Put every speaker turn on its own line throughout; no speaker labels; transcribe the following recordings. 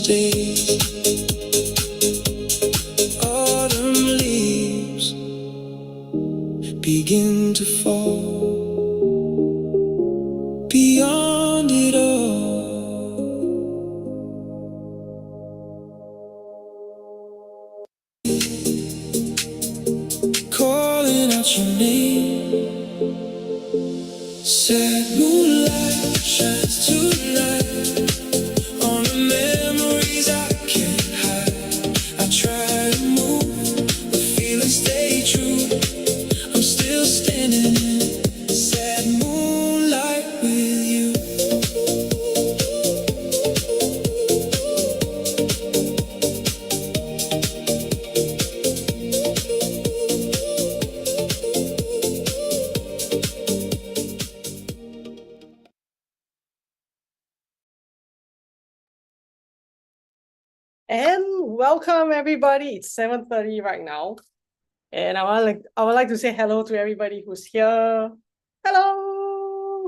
days, autumn leaves begin to fall. Beyond it all, calling out your name. Sad moonlight shines tonight on the memories I can't hide. I try to move, but feelings stay true. I'm still standing in sad moonlight with you.
And welcome everybody. It's 7:30 right now. And I would like to say hello to everybody who's here. Hello.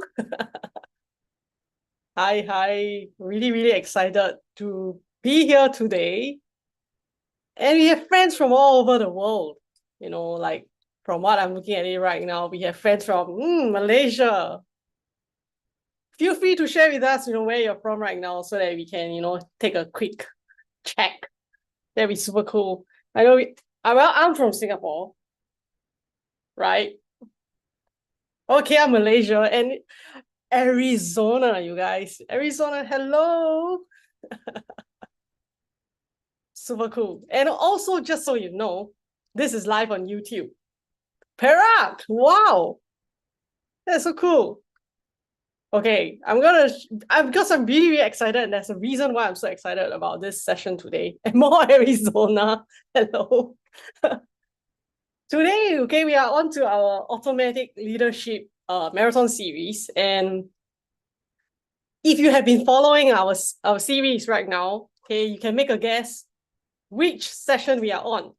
Hi. Really excited to be here today. And we have friends from all over the world. Like from what I'm looking at it right now, we have friends from Malaysia. Feel free to share with us, where you're from right now so that we can, take a quick check. That'd be super cool. I know I'm from Singapore, right? Okay, I'm Malaysia and Arizona, you guys. Arizona, hello. Super cool. And also, just so you know, this is live on YouTube. Perak, wow. That's so cool. Okay, because I'm really excited, and there's a reason why I'm so excited about this session today. And more Arizona, hello. Today, okay, we are on to our automatic leadership marathon series. And if you have been following our series right now, okay, you can make a guess which session we are on.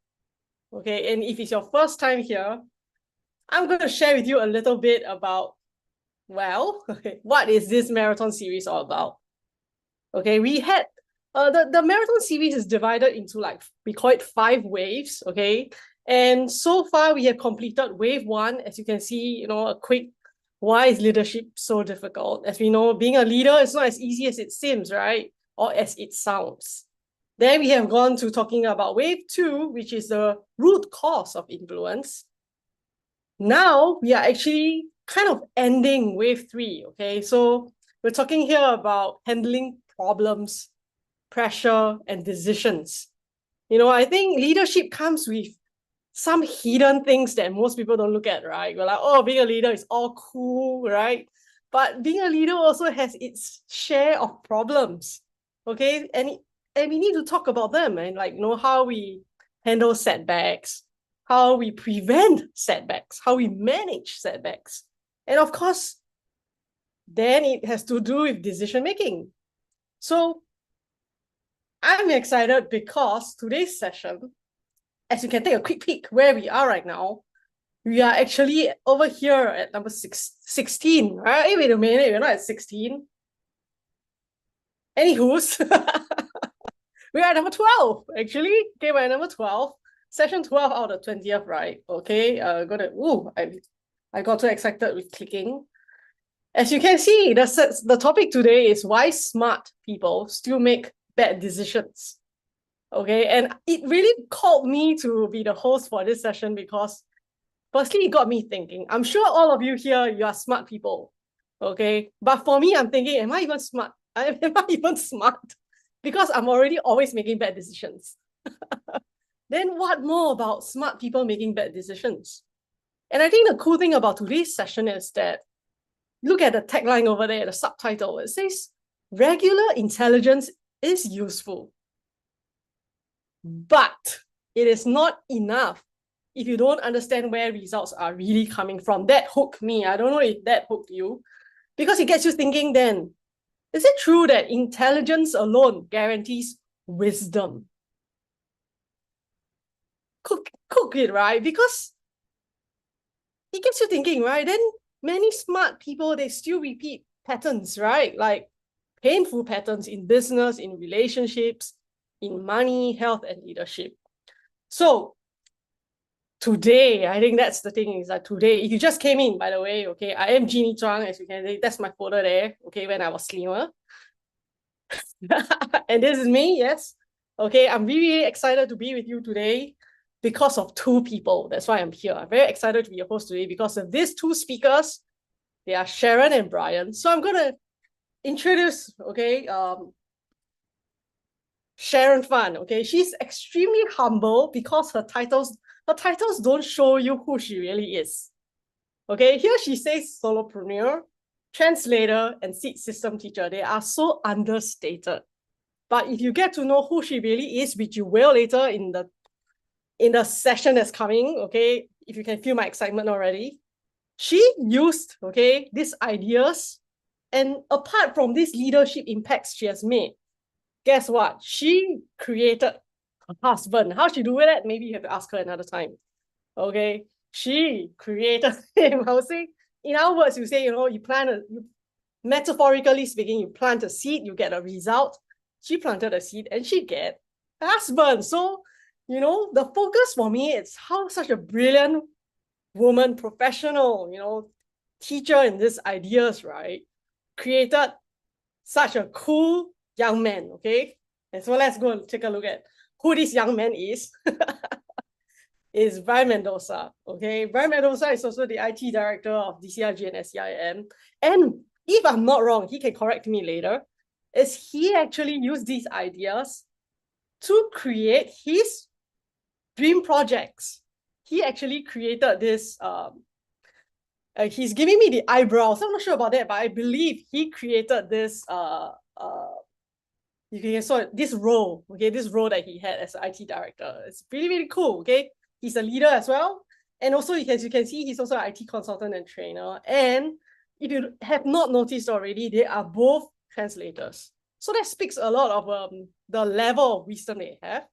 Okay, and if it's your first time here, I'm going to share with you a little bit about, what is this marathon series all about? Okay, we had the marathon series is divided into we call it 5 waves, okay? And so far we have completed wave 1, as you can see, a quick why is leadership so difficult? As we know, being a leader is not as easy as it seems, right? Or as it sounds. Then we have gone to talking about wave 2, which is the root cause of influence. Now we are actually kind of ending wave 3, okay? So we're talking here about handling problems, pressure, and decisions. I think leadership comes with some hidden things that most people don't look at, right? We're like, oh, being a leader is all cool, right? But being a leader also has its share of problems, okay? And we need to talk about them and how we handle setbacks, how we prevent setbacks, how we manage setbacks. And of course, then it has to do with decision making. So I'm excited because today's session, as you can take a quick peek where we are right now, we are actually over here at number 16, right? Hey, wait a minute, we're not at 16. Anywho's, we're at number 12, actually. Okay, we're at number 12. Session 12 out of 20th, right? Okay, I got too excited with clicking. As you can see, the topic today is why smart people still make bad decisions. Okay, and it really called me to be the host for this session because firstly, it got me thinking. I'm sure all of you here, you are smart people, okay? But for me, I'm thinking, am I even smart? Am I even smart? Because I'm already always making bad decisions. Then what more about smart people making bad decisions? And I think the cool thing about today's session is that, look at the tagline over there, the subtitle. It says, regular intelligence is useful, but it is not enough if you don't understand where results are really coming from. That hooked me. I don't know if that hooked you, because it gets you thinking then, is it true that intelligence alone guarantees wisdom? Cook it, right? Because it gets you thinking, right? Then many smart people, they still repeat patterns, right? Like painful patterns in business, in relationships, in money, health, and leadership. So today, I think that's the thing is that today, if you just came in, by the way, okay, I am Jeannie Zhuang, as you can see, that's my photo there, okay, when I was slimmer. And this is me, yes. Okay, I'm really excited to be with you today because of two people. That's why I'm here. I'm very excited to be your host today because of these two speakers. They are Sharon and Brian. So I'm going to introduce, okay, Sharon Fan, okay? She's extremely humble because her titles don't show you who she really is. Okay, here she says solopreneur, translator, and seed system teacher. They are so understated. But if you get to know who she really is, which you will later in the session that's coming, okay, if you can feel my excitement already, she used, okay, these ideas, and apart from these leadership impacts she has made, guess what? She created her husband. How she do that? Maybe you have to ask her another time. Okay, she created him. I would say, in our words, you say, metaphorically speaking, you plant a seed, you get a result. She planted a seed and she get a husband. So, the focus for me is how such a brilliant woman, professional, teacher in these ideas, right, created such a cool young man, okay? And so let's go and take a look at who this young man is. Is Brian Mendoza, okay? Brian Mendoza is also the IT director of DCRG and SCIM. And if I'm not wrong, he can correct me later, is he actually used these ideas to create his dream projects. He actually created this, he's giving me the eyebrows. I'm not sure about that, but I believe he created this, this role, okay, this role that he had as an IT director. It's really, really cool, okay? He's a leader as well. And also, as you can see, he's also an IT consultant and trainer. And if you have not noticed already, they are both translators. So that speaks a lot of the level of wisdom they have.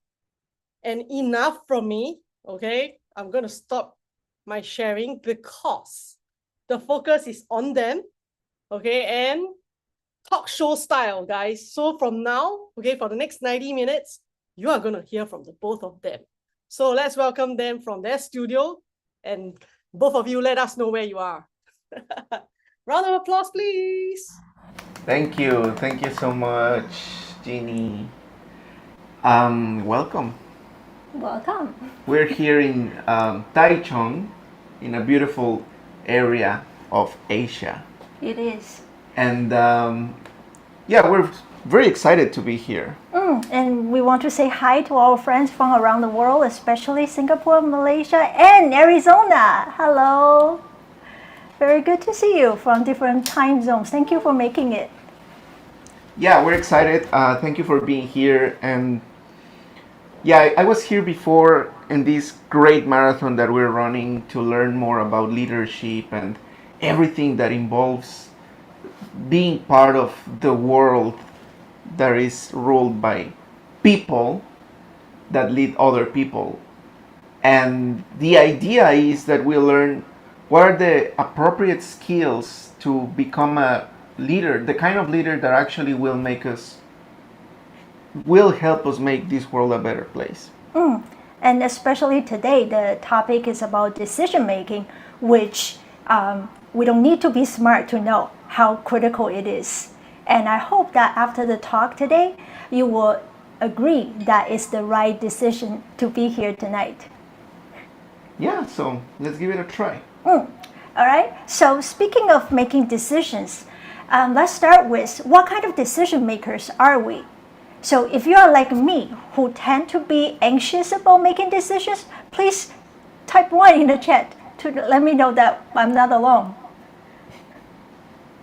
And enough from me, okay? I'm going to stop my sharing because the focus is on them, okay? And talk show style, guys. So from now, okay, for the next 90 minutes, you are going to hear from the both of them. So let's welcome them from their studio. And both of you let us know where you are. Round of applause, please.
Thank you. Thank you so much, Jeannie. Welcome.
Welcome.
We're here in Taichung, in a beautiful area of Asia.
It is.
And we're very excited to be here.
And we want to say hi to our friends from around the world, especially Singapore, Malaysia, and Arizona. Hello. Very good to see you from different time zones. Thank you for making it.
Yeah, we're excited. Thank you for being here. And yeah, I was here before in this great marathon that we're running to learn more about leadership and everything that involves being part of the world that is ruled by people that lead other people. And the idea is that we learn what are the appropriate skills to become a leader, the kind of leader that actually will help us make this world a better place.
And especially today, the topic is about decision making, which we don't need to be smart to know how critical it is. And I hope that after the talk today, you will agree that it's the right decision to be here tonight.
Yeah, so let's give it a try.
All right. So speaking of making decisions, let's start with what kind of decision makers are we? So if you are like me, who tend to be anxious about making decisions, please type 1 in the chat to let me know that I'm not alone.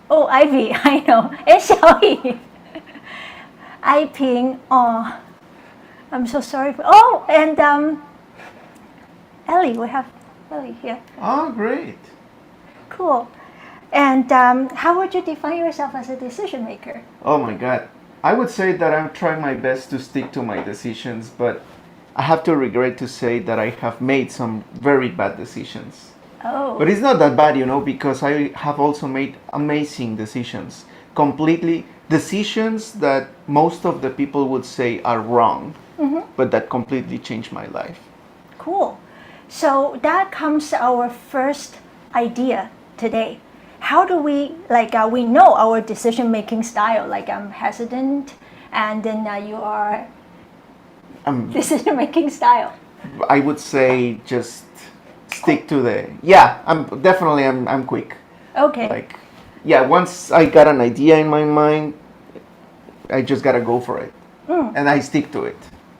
Oh, Ivy, I know. And Xiaoyi. I Ping. Oh, I'm so sorry. And Ellie, we have Ellie here.
Oh, great.
Cool. And how would you define yourself as a decision maker?
Oh my God. I would say that I'm trying my best to stick to my decisions, but I have to regret to say that I have made some very bad decisions.
Oh.
But it's not that bad, because I have also made amazing decisions, completely decisions that most of the people would say are wrong, but that completely changed my life.
Cool. So that comes our first idea today. How do we we know our decision making style? Like I'm hesitant, and then you are decision making style.
I would say just stick to the. Yeah, I'm quick.
Okay.
Like, yeah, once I got an idea in my mind, I just gotta go for it, and I stick to it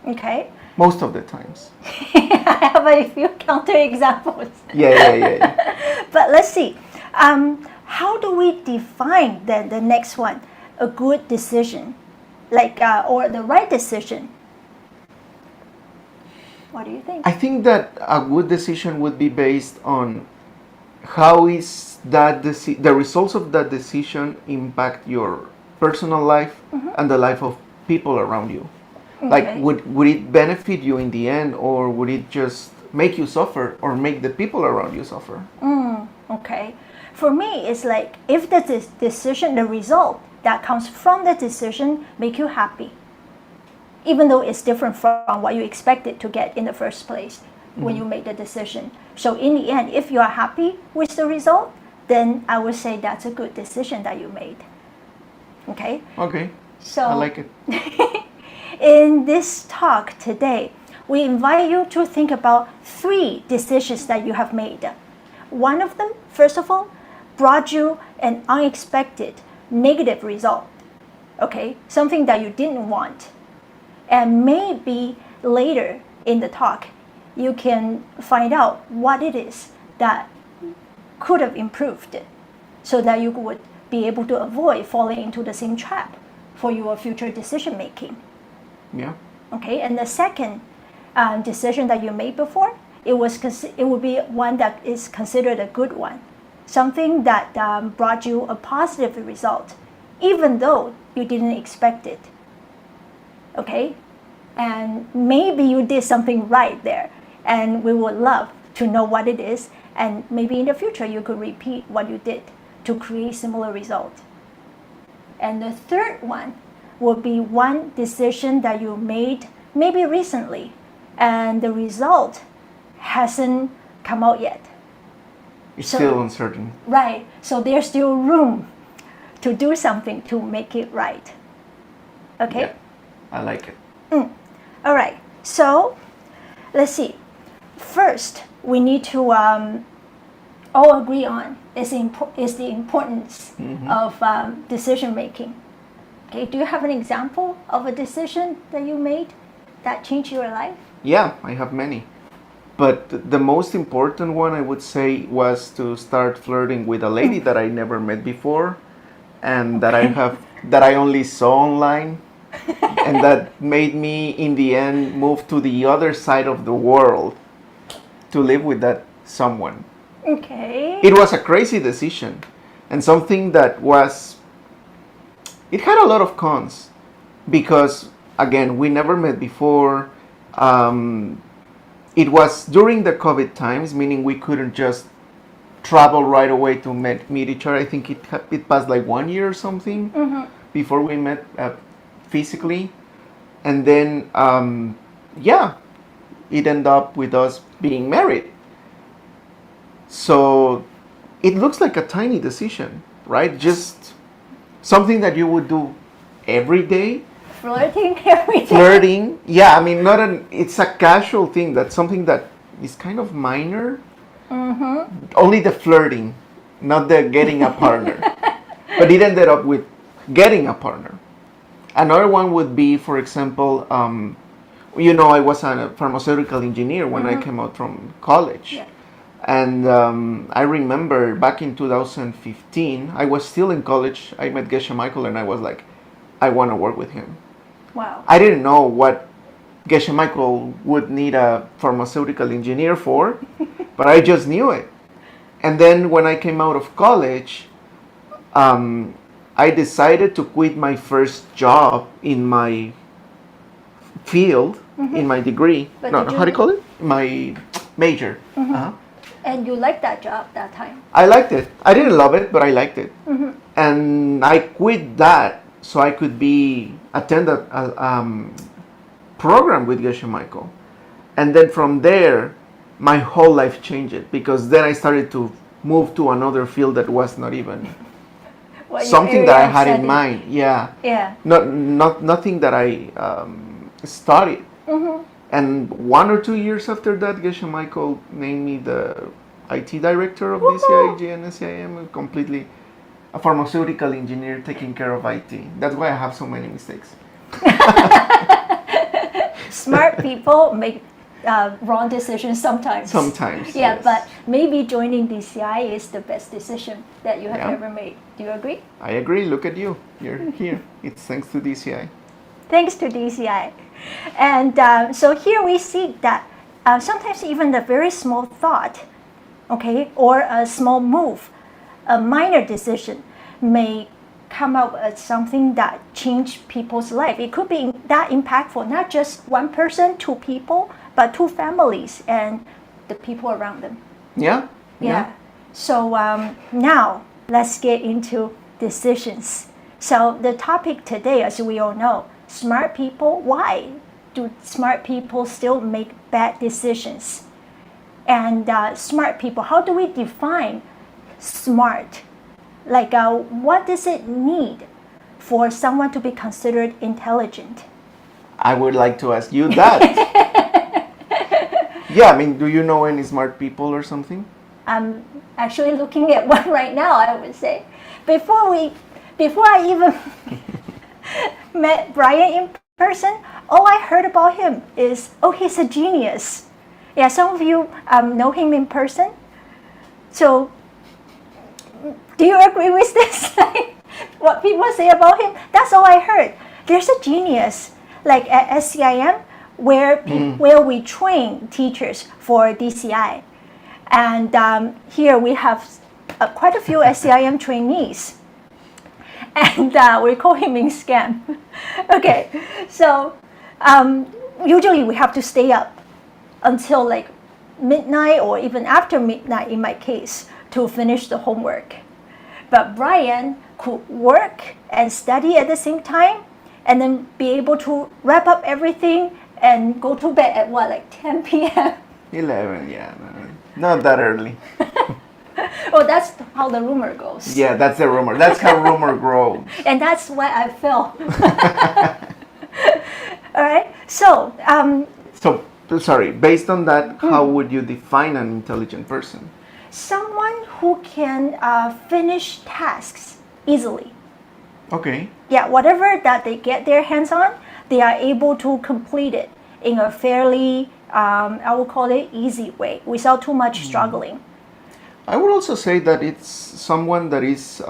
Okay.
most of the times.
I have a few counter examples.
Yeah.
But let's see. How do we define the next one? A good decision, or the right decision. What do you think?
I think that a good decision would be based on how is that the results of that decision impact your personal life and the life of people around you. Like,
Okay.
would it benefit you in the end, or would it just make you suffer or make the people around you suffer?
Okay. For me, it's like if the decision, the result that comes from the decision make you happy, even though it's different from what you expected to get in the first place when you make the decision. So in the end, if you are happy with the result, then I would say that's a good decision that you made. Okay?
Okay,
So
I like it.
in this talk today, we invite you to think about 3 decisions that you have made. One of them, first of all, brought you an unexpected negative result. Okay? Something that you didn't want. And maybe later in the talk, you can find out what it is that could have improved it so that you would be able to avoid falling into the same trap for your future decision making.
Yeah.
Okay, and the second decision that you made before, it would be one that is considered a good one, something that brought you a positive result, even though you didn't expect it. Okay, and maybe you did something right there, and we would love to know what it is, and maybe in the future you could repeat what you did to create similar result. And the third one would be one decision that you made maybe recently, and the result hasn't come out yet.
It's
So-
still uncertain.
Right, so there's still room to do something to make it right. Okay?
Yeah, I like it.
All right, so let's see. First, we need to all agree on is the importance of decision making. Okay, do you have an example of a decision that you made that changed your life?
Yeah, I have many. But the most important one, I would say, was to start flirting with a lady that I never met before, and that I only saw online, and that made me in the end move to the other side of the world to live with that someone.
Okay.
It was a crazy decision, and something that it had a lot of cons, because again, we never met before. It was during the COVID times, meaning we couldn't just travel right away to meet each other. I think it passed like 1 year or something before we met physically, and then it ended up with us being married. So it looks like a tiny decision, right? Just something that you would do every day.
Flirting every day.
Flirting, yeah. I mean, it's a casual thing. That's something that is kind of minor. Only the flirting, not the getting a partner. But it ended up with getting a partner. Another one would be, for example, I was a pharmaceutical engineer when I came out from college.
Yeah.
And I remember back in 2015, I was still in college. I met Geshe Michael, and I was like, I want to work with him.
Wow.
I didn't know what Geshe Michael would need a pharmaceutical engineer for, but I just knew it. And then when I came out of college, I decided to quit my first job in my field, in my degree.
But
No,
did
how do
you-
you call it? My major. Uh-huh.
And you liked that job that time.
I liked it. I didn't love it, but I liked it. And I quit that so I could attend a program with Geshe Michael. And then from there, my whole life changed, because then I started to move to another field that was not even
What your
something that I
area of
had in
study.
mind. Yeah.
Yeah.
Nothing that I studied. And 1 or 2 years after that, Geshe Michael named me the IT director of DCIG and SCIM, completely a pharmaceutical engineer taking care of IT. That's why I have so many mistakes.
Smart people make wrong decisions sometimes.
Sometimes.
Yeah,
yes.
but maybe joining DCI is the best decision that you have
Yeah.
ever made. Do you agree?
I agree. Look at you. You're here. It's thanks to DCI.
Thanks to DCI. And so here we see that sometimes even a very small thought, okay, or a small move, a minor decision may come out as something that changed people's life. It could be that impactful, not just one person, two people, but two families and the people around them.
Yeah?
Yeah. So now let's get into decisions. So the topic today, as we all know, smart people. Why do smart people still make bad decisions? And smart people, how do we define smart? Like, what does it need for someone to be considered intelligent?
I would like to ask you that. Yeah, I mean, do you know any smart people or something?
I'm actually looking at one right now, I would say. Before I even met Brian in person, all I heard about him is, oh, he's a genius. Yeah, some of you know him in person. So, do you agree with this? What people say about him? That's all I heard. There's a genius, like at SCIM, where we train teachers for DCI. And here we have quite a few SCIM trainees. And we call him in scam. Okay, so usually we have to stay up until like midnight or even after midnight in my case to finish the homework. But Brian could work and study at the same time and then be able to wrap up everything and go to bed at what, like 10 p.m.?
11, yeah. Not that early.
Oh, that's how the rumor goes.
Yeah, that's the rumor. That's how rumor grows.
And that's why I fell. All right. So,
So, sorry, based on that, how would you define an intelligent person?
someone who can finish tasks easily.
Okay.
Yeah, whatever that they get their hands on, they are able to complete it in a fairly, I would call it easy way, without too much struggling.
I would also say that it's someone that is,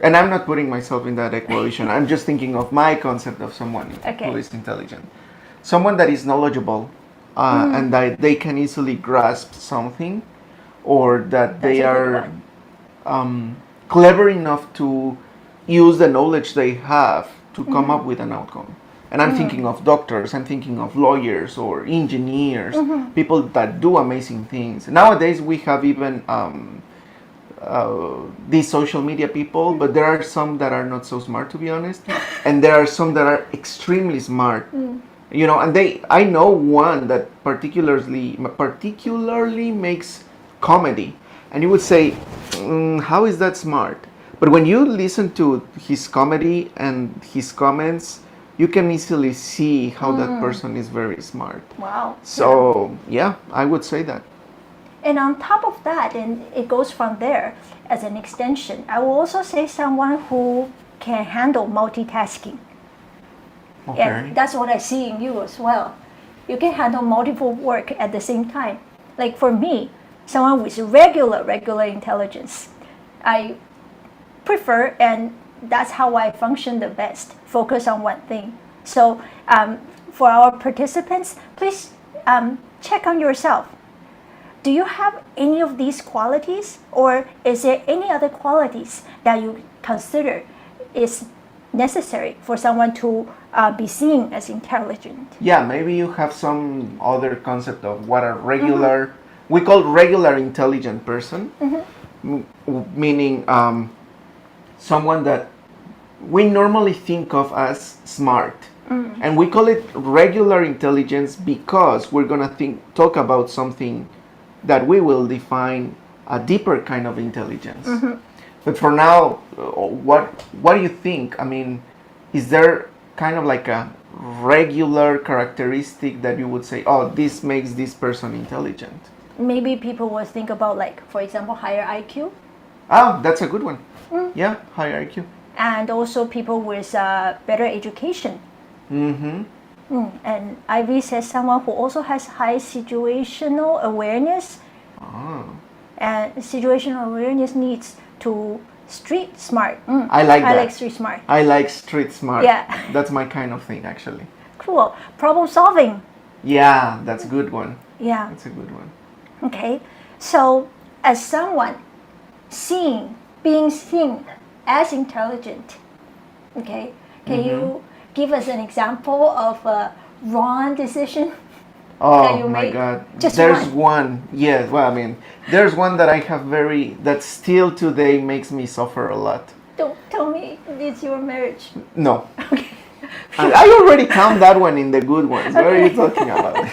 and I'm not putting myself in that equation. I'm just thinking of my concept of someone
Okay.
who is intelligent. Someone that is knowledgeable and that they can easily grasp something, or that they
That's a good
are
one.
clever enough to use the knowledge they have to come up with an outcome. And I'm thinking of doctors, I'm thinking of lawyers or engineers, people that do amazing things. Nowadays we have even these social media people, but there are some that are not so smart, to be honest. And there are some that are extremely smart. You know, and I know one that particularly makes comedy. And you would say, how is that smart? But when you listen to his comedy and his comments, you can easily see how that person is very smart.
Wow.
So, yeah, I would say that.
And on top of that, and it goes from there as an extension, I will also say someone who can handle multitasking.
Okay.
And that's what I see in you as well. You can handle multiple work at the same time. Like for me, someone with regular intelligence, I prefer, and that's how I function the best, focus on one thing. So for our participants, please check on yourself. Do you have any of these qualities, or is there any other qualities that you consider is necessary for someone to be seen as intelligent?
Yeah, maybe you have some other concept of what a regular, we call regular intelligent person, meaning someone that we normally think of as smart. And we call it regular intelligence because we're going to talk about something that we will define a deeper kind of intelligence. But for now, what do you think? I mean, is there kind of like a regular characteristic that you would say, oh, this makes this person intelligent?
Maybe people will think about, like, for example, higher IQ,
Oh, that's a good one. Yeah, high IQ.
and also people with better education.
Mm-hmm.
And Ivy says someone who also has high situational awareness,
Oh.
and situational awareness needs to street smart.
I like
I
that.
like street smart.
I like street smart.
Yeah.
That's my kind of thing, actually.
Cool. Problem solving.
Yeah, that's a good one.
Yeah.
That's a good one.
Okay. So, as someone being seen as intelligent, okay, can you give us an example of a wrong decision?
Oh
you
my
made?
God.
Just
There's
one.
one. Yes, well, I mean, there's one that I have that still today makes me suffer a lot.
Don't tell me it's your marriage.
No.
Okay.
I already count that one in the good ones. What are you talking about?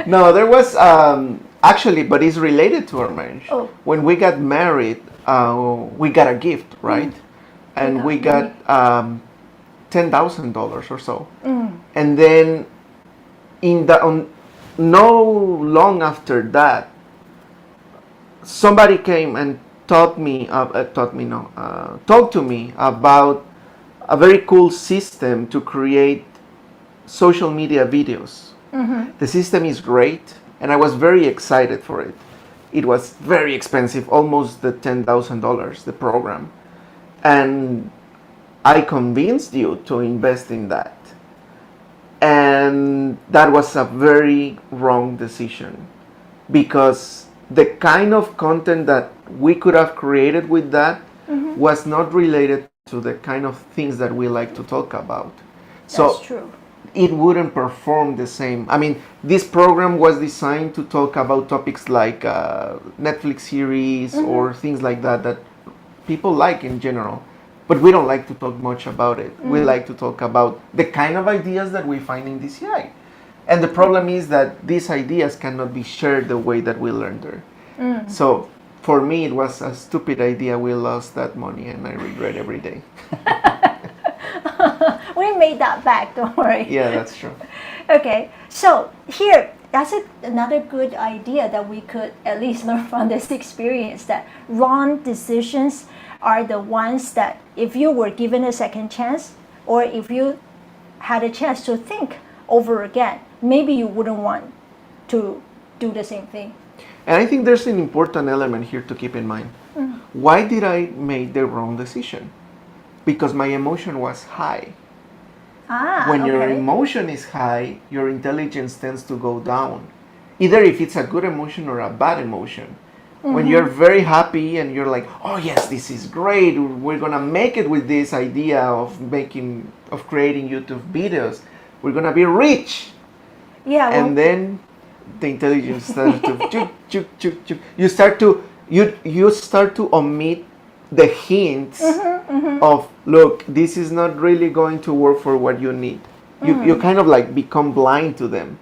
No, there was actually, but it's related to our marriage.
Oh.
When we got married, we got a gift, right? And we got $10,000 or so. And then no long after that, somebody came and talked to me about a very cool system to create social media videos. The system is great, and I was very excited for it. It was very expensive, almost the $10,000, the program. And I convinced you to invest in that. And that was a very wrong decision, because the kind of content that we could have created with that was not related to the kind of things that we like to talk about. So
That's true.
it wouldn't perform the same. I mean, this program was designed to talk about topics like Netflix series or things like that people like in general. But we don't like to talk much about it. We like to talk about the kind of ideas that we find in DCI. And the problem is that these ideas cannot be shared the way that we learned there. So for me, it was a stupid idea. We lost that money, and I regret every day.
We made that back, don't worry.
Yeah, that's true.
Okay, so here, that's another good idea that we could at least learn from this experience, that wrong decisions are the ones that if you were given a second chance, or if you had a chance to think over again, maybe you wouldn't want to do the same thing.
And I think there's an important element here to keep in mind. Why did I make the wrong decision? Because my emotion was high. When your
okay.
emotion is high, your intelligence tends to go down. Either if it's a good emotion or a bad emotion. When you're very happy and you're like, oh yes, this is great, we're gonna make it with this idea of creating YouTube videos. We're gonna be rich.
Yeah, well,
And then the intelligence starts to chuk. You start to omit the hints of, look, this is not really going to work for what you need. You kind of like become blind to them.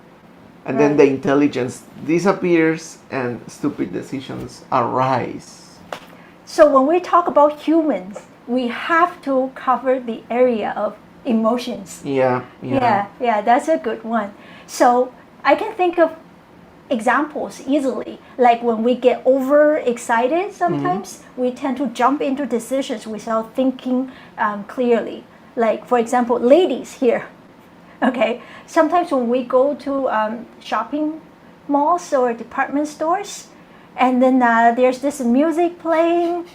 And then the intelligence disappears and stupid decisions arise.
so when we talk about humans, we have to cover the area of emotions.
Yeah.
Yeah, that's a good one. So I can think of examples easily. Like when we get overexcited, sometimes we tend to jump into decisions without thinking clearly. Like, for example, ladies here. Okay, sometimes when we go to shopping malls or department stores, and then there's this music playing,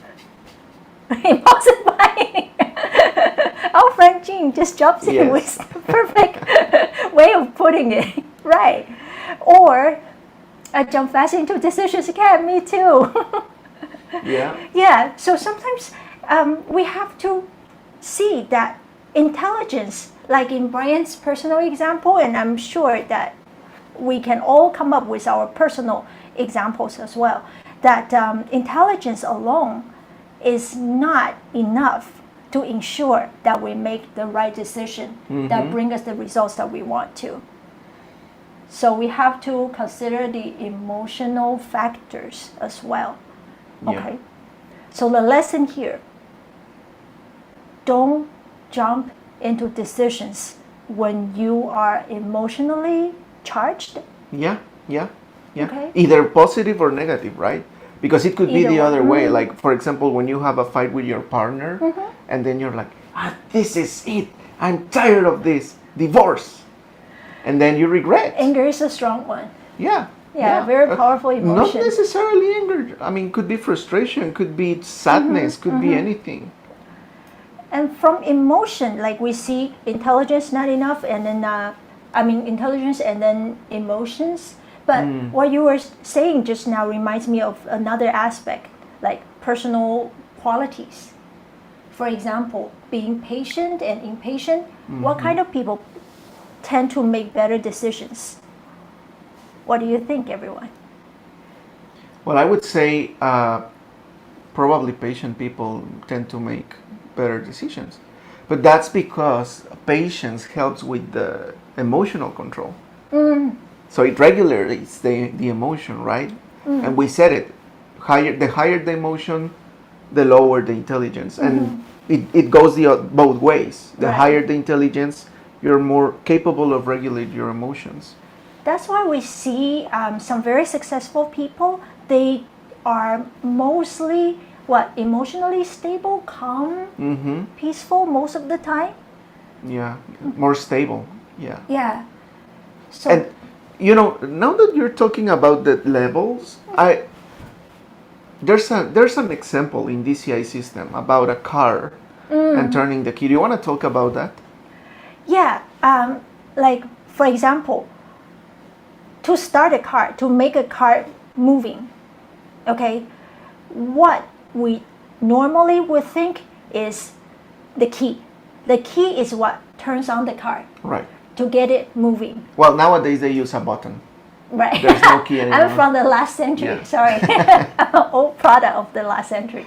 impulsive buying. Our friend Jean just jumps in
Yes.
with the perfect way of putting it, right? Or I jump fast into decisions again, me too.
Yeah.
Yeah, so sometimes we have to see that intelligence, like in Brian's personal example, and I'm sure that we can all come up with our personal examples as well, that intelligence alone is not enough to ensure that we make the right decision that bring us the results that we want to. So we have to consider the emotional factors as well.
Yeah.
Okay. So the lesson here, don't jump into decisions when you are emotionally charged.
Yeah, yeah, yeah.
Okay.
Either positive or negative, right? Because it could be
Either
the
one.
other way. Like, for example, when you have a fight with your partner,
Mm-hmm.
and then you're like, this is it. I'm tired of this. Divorce. And then you regret.
Anger is a strong one.
Yeah.
Yeah, very powerful
Not
emotion.
necessarily anger. I mean, could be frustration, could be sadness,
Mm-hmm.
could be anything.
And from emotion, like we see intelligence not enough, and then intelligence and then emotions. But what you were saying just now reminds me of another aspect, like personal qualities. For example, being patient and impatient. What kind of people tend to make better decisions? What do you think, everyone?
Well, I would say probably patient people tend to make better decisions. But that's because patience helps with the emotional control. So it regulates the emotion, right? And we said it. The higher the emotion, the lower the intelligence. And it goes both ways. The
Right.
higher the intelligence, you're more capable of regulating your emotions.
That's why we see some very successful people. They are mostly emotionally stable, calm, peaceful most of the time.
Yeah, more stable. Yeah.
Yeah. So
And now that you're talking about the levels, there's an example in DCI system about a car and turning the key. Do you want to talk about that?
yeah, like for example, to start a car, to make a car moving, okay, what we normally would think is the key. The key is what turns on the car
Right.
to get it moving.
Well, nowadays they use a button.
Right.
There's no key anymore.
I'm from the last century.
Yeah.
Sorry. I'm an old product of the last century.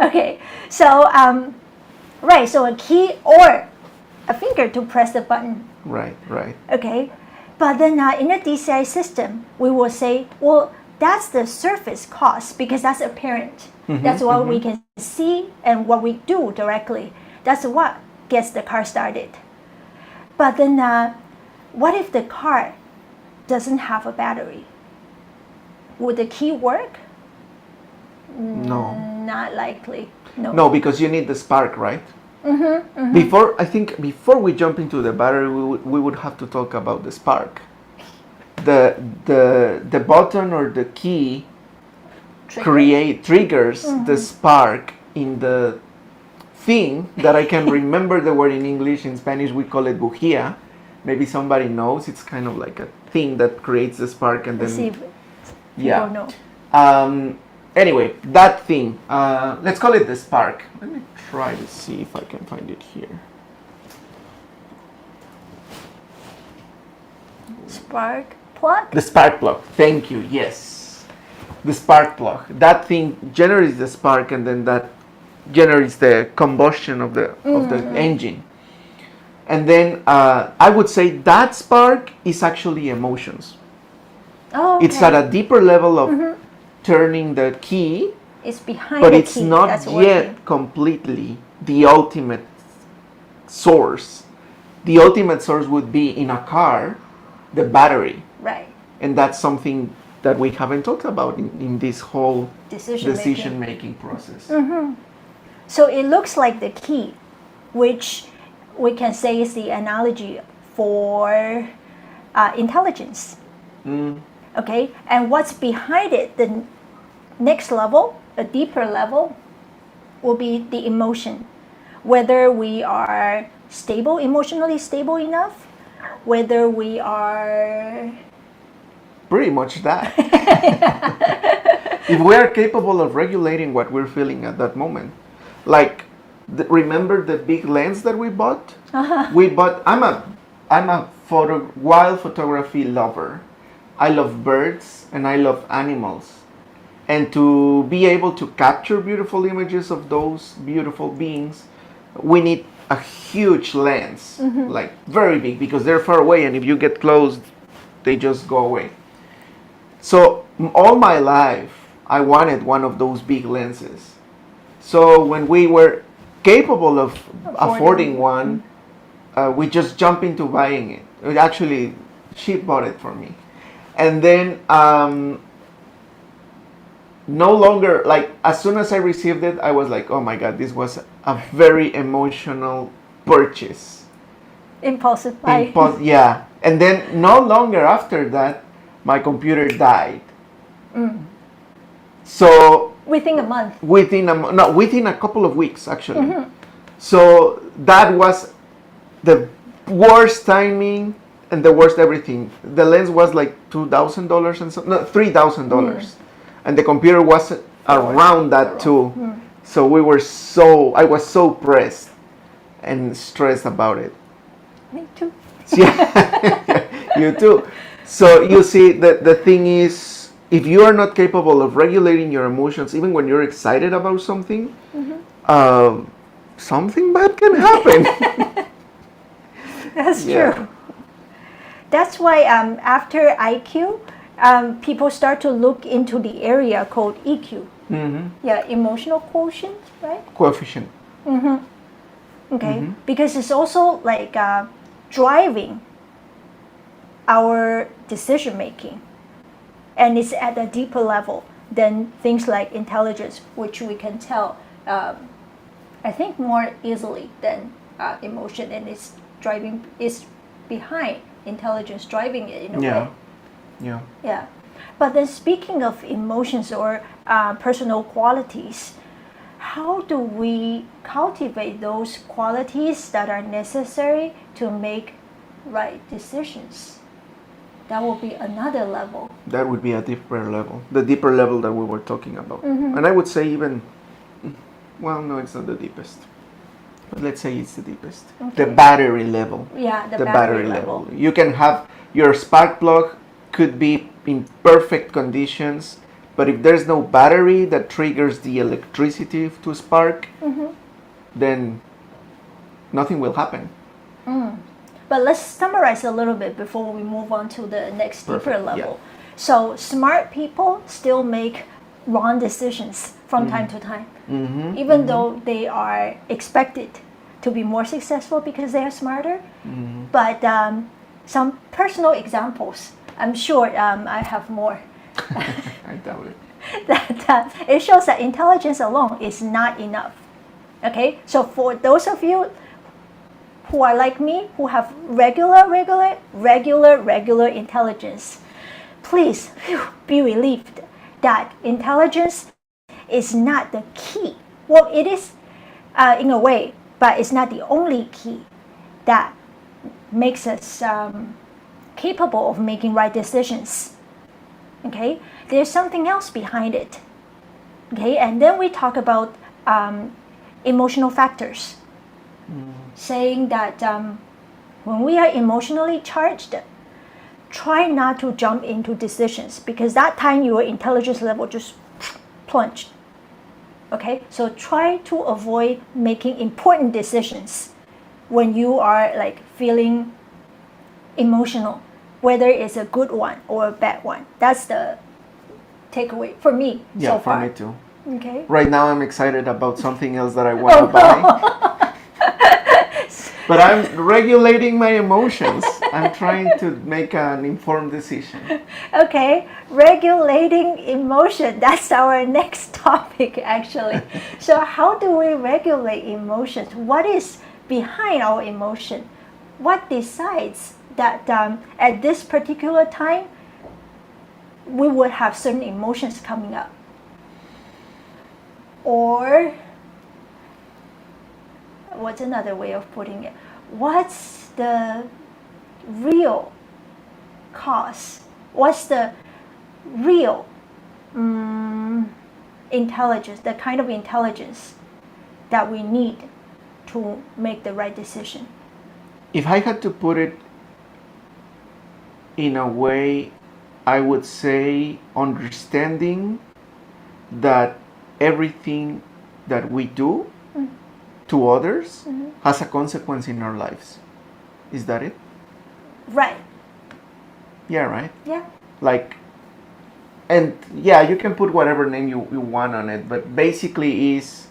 Okay. So, right. So a key or a finger to press the button.
Right, right.
Okay. But then in the DCI system, we will say, well, that's the surface cost because that's apparent. That's what we can see and what we do directly. That's what gets the car started. But then what if the car doesn't have a battery? Would the key work?
No.
Not likely. No.
No, because you need the spark, right? Before we jump into the battery, we would have to talk about the spark. The button or the key triggers the spark in the thing that I can remember the word in English. In Spanish we call it bujía. Maybe somebody knows. It's kind of like a thing that creates the spark and
Let's see
then
if
yeah.
people know.
Anyway, that thing. Let's call it the spark. Let me try to see if I can find it here.
Spark plug?
The spark plug. Thank you. Yes. The spark plug. That thing generates the spark and then that generates the combustion of the engine. And then I would say that spark is actually emotions.
Oh, okay.
It's at a deeper level of turning the key,
It's behind
but
the
it's
key
not
that's
yet
working.
completely the ultimate source. The ultimate source would be in a car, the battery.
Right.
And that's something that we haven't talked about in this whole
Decision
decision-making process.
So it looks like the key, which we can say is the analogy for intelligence. Okay, and what's behind it, the next level, a deeper level, will be the emotion. Whether we are stable, emotionally stable enough, whether we are
Pretty much that. If we are capable of regulating what we're feeling at that moment, like remember the big lens that we bought? We bought. I'm a wild photography lover. I love birds and I love animals, and to be able to capture beautiful images of those beautiful beings, we need a huge lens, like very big, because they're far away, and if you get close, they just go away. So all my life, I wanted one of those big lenses. So when we were capable of affording one, we just jumped into buying it. Actually, she bought it for me. And then no longer, like, as soon as I received it, I was like, oh my God, this was a very emotional purchase.
Impulsive buy.
Yeah. And then no longer after that, my computer died. So
Within a month.
within a couple of weeks, actually. So that was the worst timing and the worst everything. The lens was like $2,000 and so, no, $3,000, and the computer was around that too. So I was so pressed and stressed about it.
Me too.
Yeah, you too. So you see, the thing is, if you are not capable of regulating your emotions, even when you're excited about something, something bad can happen.
That's
Yeah.
true. That's why after IQ, people start to look into the area called EQ. Yeah, emotional quotient, right?
Coefficient.
Okay, because it's also like driving our decision making, and it's at a deeper level than things like intelligence, which we can tell, I think, more easily than emotion, and it's behind intelligence driving it in a way.
Yeah.
Yeah. But then speaking of emotions or personal qualities, how do we cultivate those qualities that are necessary to make right decisions? That will be another level.
That would be a deeper level. The deeper level that we were talking about. And I would say even, well, no, it's not the deepest. But let's say it's the deepest.
Okay.
The battery level.
Yeah, the
battery level. You can have your spark plug could be in perfect conditions, but if there's no battery that triggers the electricity to spark, then nothing will happen.
But let's summarize a little bit before we move on to the next deeper
Perfect,
level.
yeah.
So smart people still make wrong decisions from time to time, even though they are expected to be more successful because they are smarter. But some personal examples, I'm sure I have more,
I doubt it.
that it shows that intelligence alone is not enough. Okay, so for those of you who are like me, who have regular intelligence, please be relieved that intelligence is not the key. Well, it is in a way, but it's not the only key that makes us capable of making right decisions. Okay, there's something else behind it. Okay, and then we talk about emotional factors, saying that when we are emotionally charged, try not to jump into decisions, because that time your intelligence level just plunged. Okay, so try to avoid making important decisions when you are like feeling emotional, whether it's a good one or a bad one. That's the takeaway for me
Yeah,
so
for
far.
me too.
Okay.
Right now I'm excited about something else that I want to buy. But I'm regulating my emotions. I'm trying to make an informed decision.
Okay, regulating emotion. That's our next topic, actually. So, how do we regulate emotions? What is behind our emotion? What decides that at this particular time we would have certain emotions coming up? Or, what's another way of putting it? What's the real cause? What's the real intelligence, the kind of intelligence that we need to make the right decision?
If I had to put it in a way, I would say understanding that everything that we do to others has a consequence in our lives. Is that it?
Right.
Yeah, right?
Yeah.
Like, and yeah, you can put whatever name you want on it, but basically is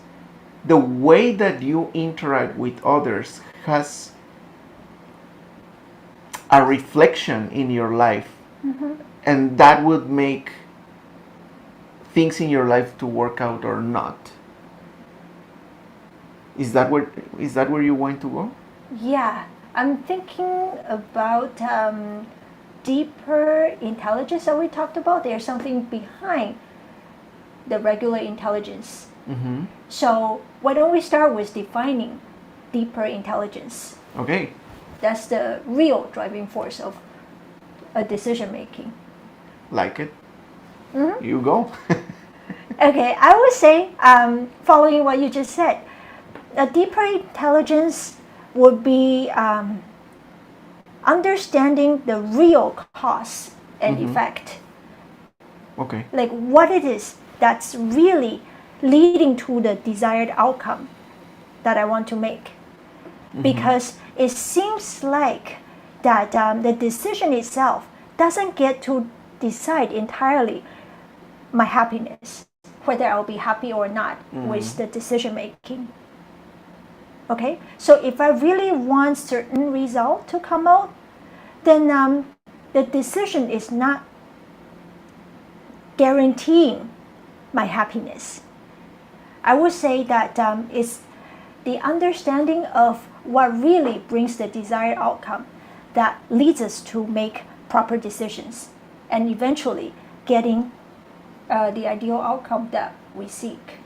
the way that you interact with others has a reflection in your life, and that would make things in your life to work out or not. Is that where you want to go?
Yeah. I'm thinking about deeper intelligence that we talked about. There's something behind the regular intelligence.
Mm-hmm.
So why don't we start with defining deeper intelligence?
Okay.
That's the real driving force of a decision making.
Like it. You go.
Okay, I would say, following what you just said, a deeper intelligence would be understanding the real cause and effect.
Okay.
Like what it is that's really leading to the desired outcome that I want to make. Because it seems like that the decision itself doesn't get to decide entirely my happiness, whether I'll be happy or not with the decision making. Okay, so if I really want certain result to come out, then the decision is not guaranteeing my happiness. I would say that it's the understanding of what really brings the desired outcome that leads us to make proper decisions and eventually getting the ideal outcome that we seek.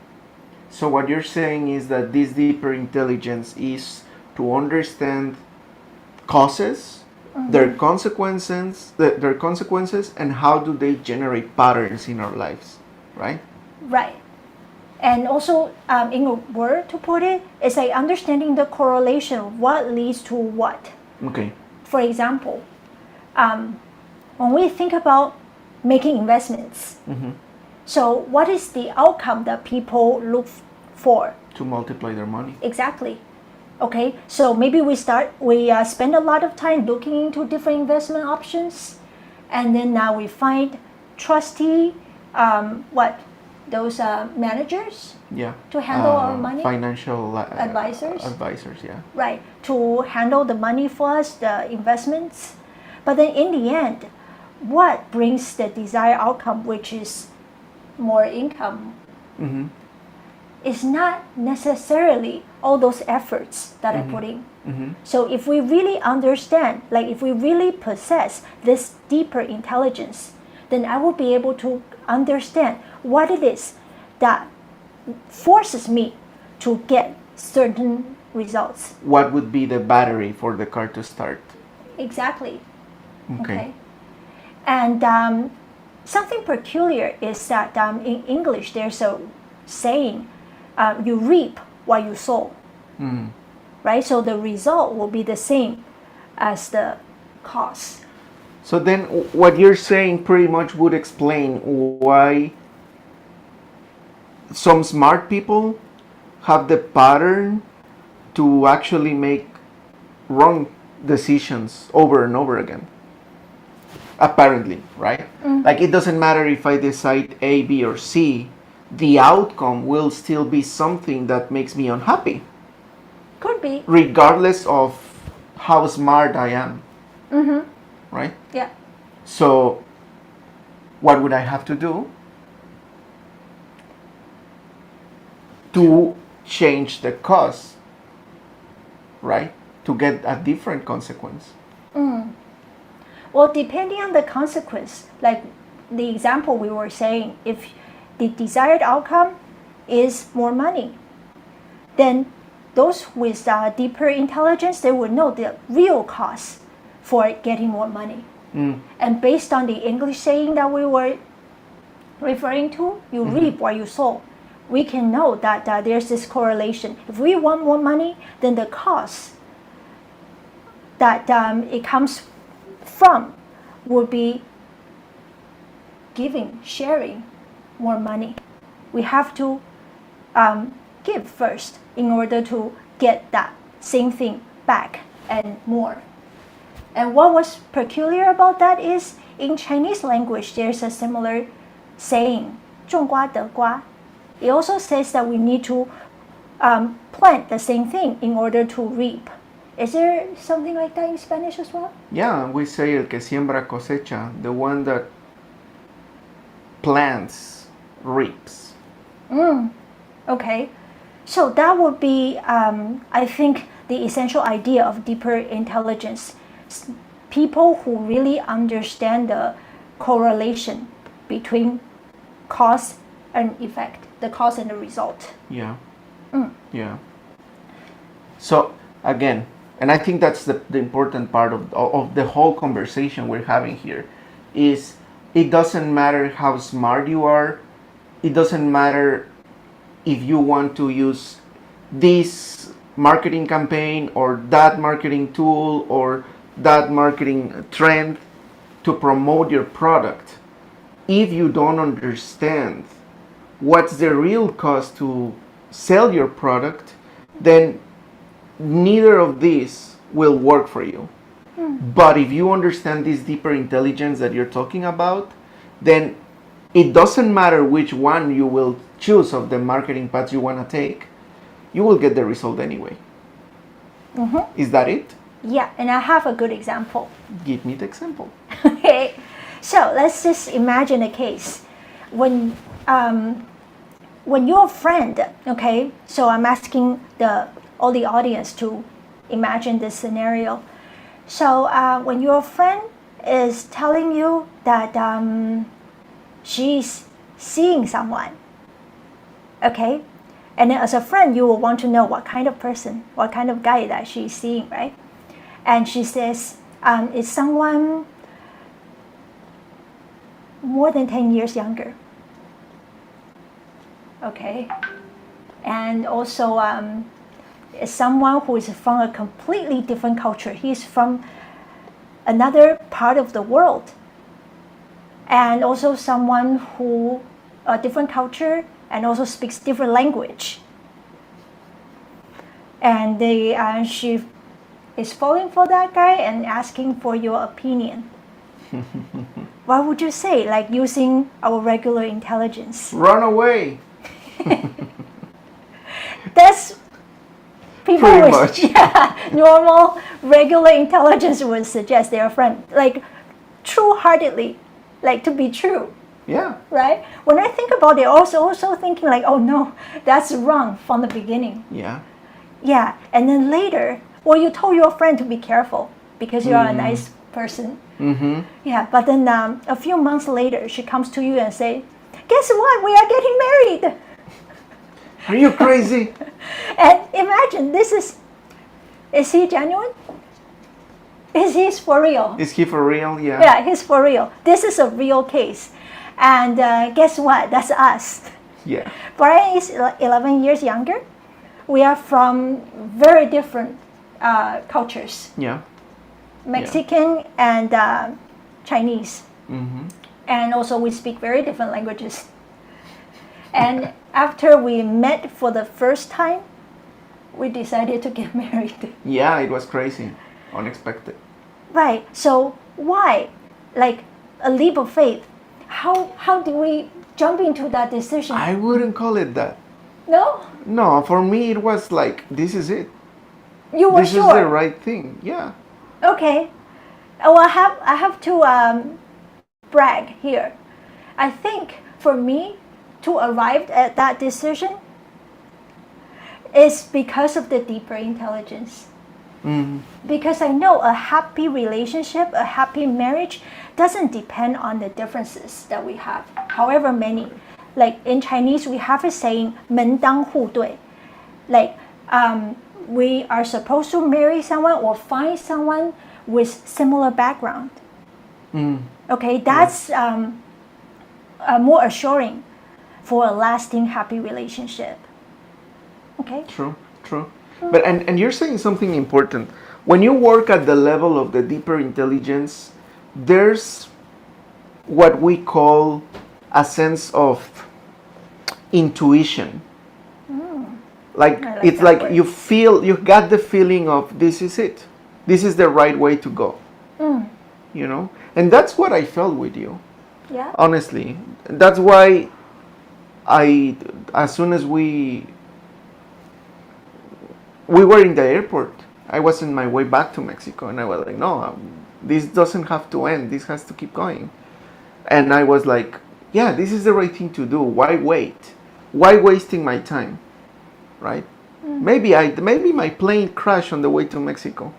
So what you're saying is that this deeper intelligence is to understand causes, their consequences, and how do they generate patterns in our lives, right?
Right. And also, in a word to put it, it's like understanding the correlation of what leads to what.
Okay.
For example, when we think about making investments, so what is the outcome that people look for?
To multiply their money.
Exactly. Okay, so maybe we spend a lot of time looking into different investment options, and then now we find trustee, those managers
Yeah.
to handle our money,
Financial
Advisors?
Advisors, yeah.
right, to handle the money for us, the investments. But then in the end, what brings the desired outcome, which is more income, is not necessarily all those efforts that I put in. So if we really understand, like if we really possess this deeper intelligence, then I will be able to understand what it is that forces me to get certain results.
What would be the battery for the car to start?
Exactly.
Okay.
And something peculiar is that in English there's a saying, you reap what you sow. Right? So the result will be the same as the cause.
So then what you're saying pretty much would explain why some smart people have the pattern to actually make wrong decisions over and over again. Apparently, right? Like it doesn't matter if I decide A, B, or C, the outcome will still be something that makes me unhappy,
Could be.
regardless of how smart I am. Right?
Yeah.
So, what would I have to do to change the cause, right? To get a different consequence.
Well, depending on the consequence, like the example we were saying, if the desired outcome is more money, then those with deeper intelligence, they would know the real cost for getting more money. And based on the English saying that we were referring to, you reap what you sow. We can know that there's this correlation. If we want more money, then the cost that it comes from would be sharing more money. We have to give first in order to get that same thing back and more. And what was peculiar about that is in Chinese language, there's a similar saying, 种瓜得瓜. It also says that we need to plant the same thing in order to reap. Is there something like that in Spanish as well?
Yeah, we say el que siembra cosecha, the one that plants reaps.
Okay, so that would be, I think, the essential idea of deeper intelligence. People who really understand the correlation between cause and effect, the cause and the result.
Yeah. Yeah. So again, and I think that's the important part of the whole conversation we're having here, is it doesn't matter how smart you are. It doesn't matter if you want to use this marketing campaign or that marketing tool or that marketing trend to promote your product. If you don't understand what's the real cost to sell your product, then neither of these will work for you. But if you understand this deeper intelligence that you're talking about, then it doesn't matter which one you will choose of the marketing paths you want to take, you will get the result anyway. Is that it?
Yeah, and I have a good example.
Give me the example.
Okay, so let's just imagine a case when you're a friend. Okay, so I'm asking all the audience to imagine this scenario. So when your friend is telling you that she's seeing someone, okay, and then as a friend you will want to know what kind of person, what kind of guy that she's seeing, right? And she says, it's someone more than 10 years younger. Okay. And also it's someone who is from a completely different culture. He's from another part of the world. And also someone who, a different culture and also speaks different language. And she is falling for that guy and asking for your opinion. What would you say, like using our regular intelligence?
Run away.
That's people
Pretty
with
much.
normal, regular intelligence would suggest their friend, like true-heartedly, like to be true,
Yeah.
right? When I think about it, also thinking like, oh no, that's wrong from the beginning.
Yeah.
Yeah, and then later, well, you told your friend to be careful because you are a nice person.
Mm-hmm.
Yeah, but then a few months later, she comes to you and say, guess what? We are getting married.
Are you crazy?
And imagine, is he genuine? Is he for real?
Is he for real? Yeah.
Yeah, he's for real. This is a real case. And guess what? That's us.
Yeah.
Brian is 11 years younger. We are from very different cultures.
Yeah.
Mexican and Chinese.
Mm-hmm.
And also we speak very different languages. And after we met for the first time, we decided to get married.
Yeah, it was crazy. Unexpected.
Right. So why? Like a leap of faith. How do we jump into that decision?
I wouldn't call it that.
No?
No, for me it was like, this is it.
You were
This
sure?
is the right thing. Yeah.
Okay. Well, I have to brag here. I think for me to arrive at that decision is because of the deeper intelligence.
Mm-hmm.
Because I know a happy relationship, a happy marriage doesn't depend on the differences that we have, however many. Like in Chinese, we have a saying, 门当户对. Like we are supposed to marry someone or find someone with similar background. Okay, that's more assuring for a lasting happy relationship. Okay?
True. But and you're saying something important. When you work at the level of the deeper intelligence, there's what we call a sense of intuition. Like,
I like
it's
that
like
word.
you got the feeling of this is it. This is the right way to go. You know? And that's what I felt with you.
Yeah.
Honestly. That's why as soon as we were in the airport, I was on my way back to Mexico, and I was like, no, this doesn't have to end. This has to keep going. And I was like, yeah, this is the right thing to do. Why wait? Why wasting my time? Right? Maybe my plane crashed on the way to Mexico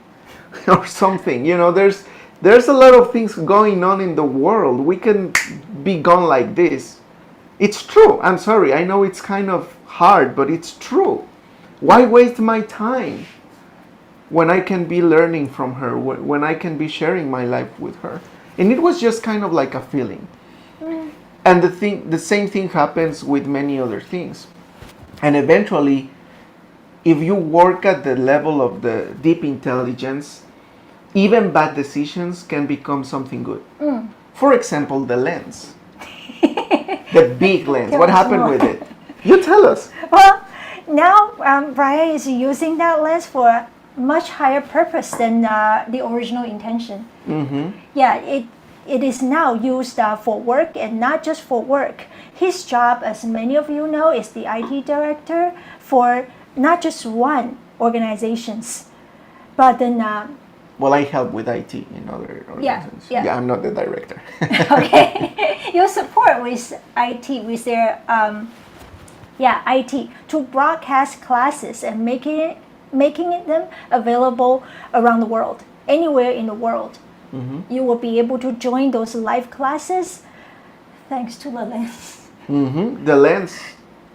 or something. You know, there's a lot of things going on in the world. We can be gone like this. It's true. I'm sorry. I know it's kind of hard, but it's true. Why waste my time when I can be learning from her, when I can be sharing my life with her? And it was just kind of like a feeling. And the same thing happens with many other things. And eventually, if you work at the level of the deep intelligence, even bad decisions can become something good. For example, the lens. The big lens.
Tell
What
us
happened
more.
with it? You tell us.
Well, now Brian is using that lens for a much higher purpose than the original intention. Yeah, it is now used for work, and not just for work. His job, as many of you know, is the IT director for not just one organizations, but then
Well, I help with IT in other organizations.
yeah.
I'm not the director.
okay, your support with IT, with their IT to broadcast classes and making them available around the world, anywhere in the world. You will be able to join those live classes thanks to the lens.
The lens.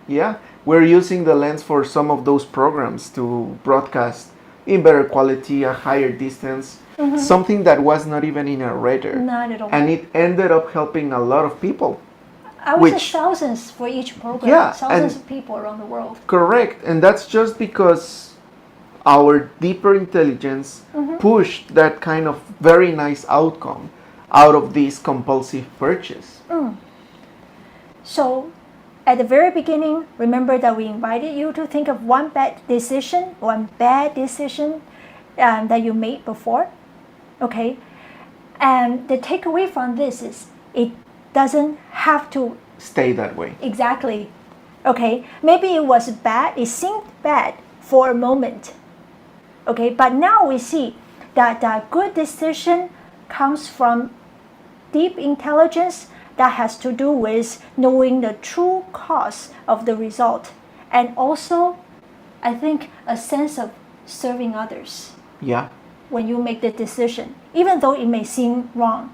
Yeah. We're using the lens for some of those programs to broadcast in better quality, a higher distance, something that was not even in our radar.
Not at all.
And it ended up helping a lot of people.
I would say
which-
thousands for each program,
Yeah,
thousands
and-
of people around the world.
Correct. And that's just because our deeper intelligence pushed that kind of very nice outcome out of this compulsive purchase.
So, at the very beginning, remember that we invited you to think of one bad decision that you made before. Okay? And the takeaway from this is it doesn't have to
Stay that way.
exactly. Okay? Maybe it was bad, it seemed bad for a moment. Okay? But now we see that a good decision comes from deep intelligence that has to do with knowing the true cause of the result, and also I think a sense of serving others
Yeah.
when you make the decision, even though it may seem wrong.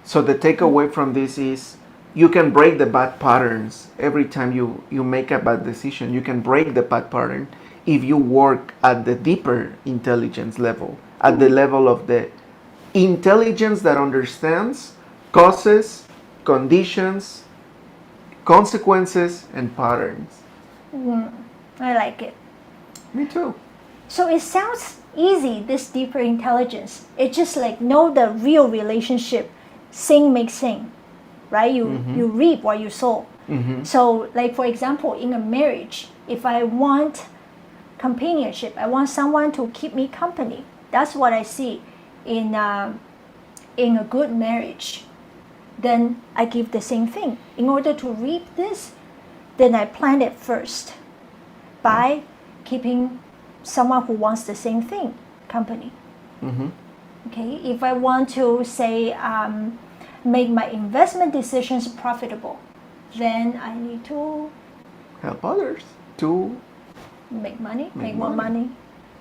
So the takeaway from this is you can break the bad patterns every time you make a bad decision. You can break the bad pattern if you work at the deeper intelligence level, at the level of the intelligence that understands causes, conditions, consequences, and patterns.
I like it.
Me too.
So it sounds easy, this deeper intelligence. It's just like know the real relationship. Sing makes sing, right? You reap what you sow. So like for example, in a marriage, if I want companionship, I want someone to keep me company. That's what I see in a good marriage. Then I give the same thing. In order to reap this, then I plant it first by keeping someone who wants the same thing company. Okay, if I want to say make my investment decisions profitable, then I need to
Help others to
make money,
Make
make more
money.
money.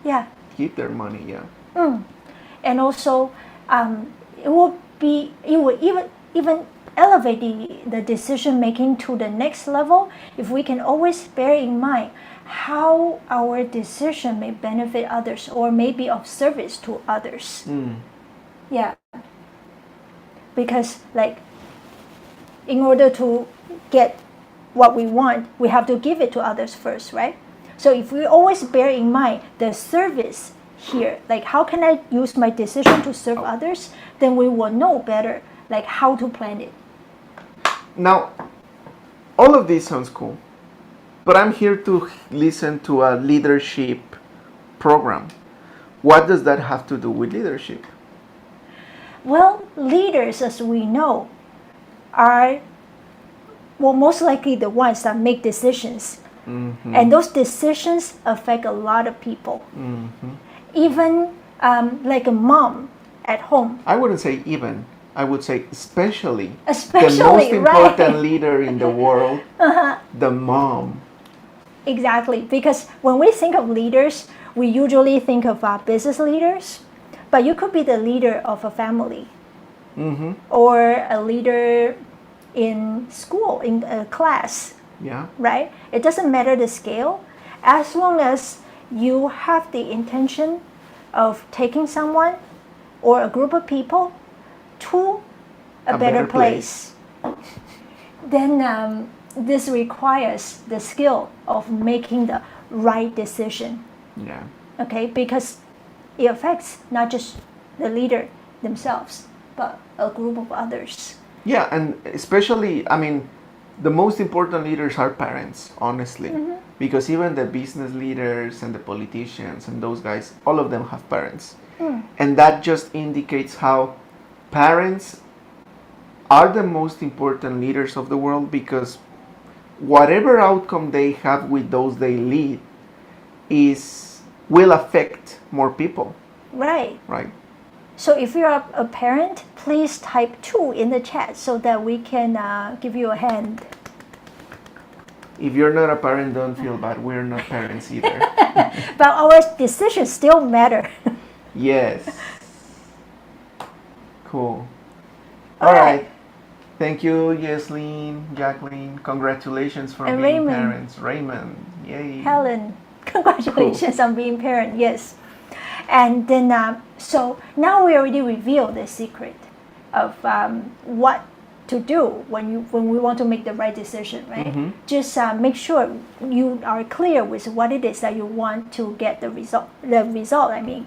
Yeah.
keep their money. Yeah.
And also it will even elevate the decision making to the next level if we can always bear in mind how our decision may benefit others or may be of service to others. Yeah. Because like in order to get what we want, we have to give it to others first, right? So if we always bear in mind the service here, like how can I use my decision to serve others, then we will know better like how to plan it.
Now, all of this sounds cool, but I'm here to listen to a leadership program. What does that have to do with leadership?
Well, leaders, as we know, are most likely the ones that make decisions. And those decisions affect a lot of people. Even like a mom at home.
I wouldn't say even. I would say especially.
Especially,
the most important
right.
leader in the world, the mom.
Exactly, because when we think of leaders, we usually think of business leaders, but you could be the leader of a family or a leader in school, in a class,
Yeah.
right? It doesn't matter the scale, as long as you have the intention of taking someone or a group of people to a better place. Then this requires the skill of making the right decision.
Yeah.
Okay, because it affects not just the leader themselves, but a group of others.
Yeah, and especially, I mean, the most important leaders are parents, honestly. Because even the business leaders and the politicians and those guys, all of them have parents. And that just indicates how parents are the most important leaders of the world, because whatever outcome they have with those they lead will affect more people,
Right.
right?
So if you're a parent, please type 2 in the chat so that we can give you a hand.
If you're not a parent, don't feel bad. We're not parents either.
But our decisions still matter.
Yes. Cool.
All
All
right.
right. Thank you, Yesleen, Jacqueline. Congratulations for
And
being
Raymond.
parents. Raymond. Yay.
Helen, congratulations on being parent. Yes. And then, so now we already revealed the secret of what to do when we want to make the right decision, right? Just make sure you are clear with what it is that you want to get the result. I mean,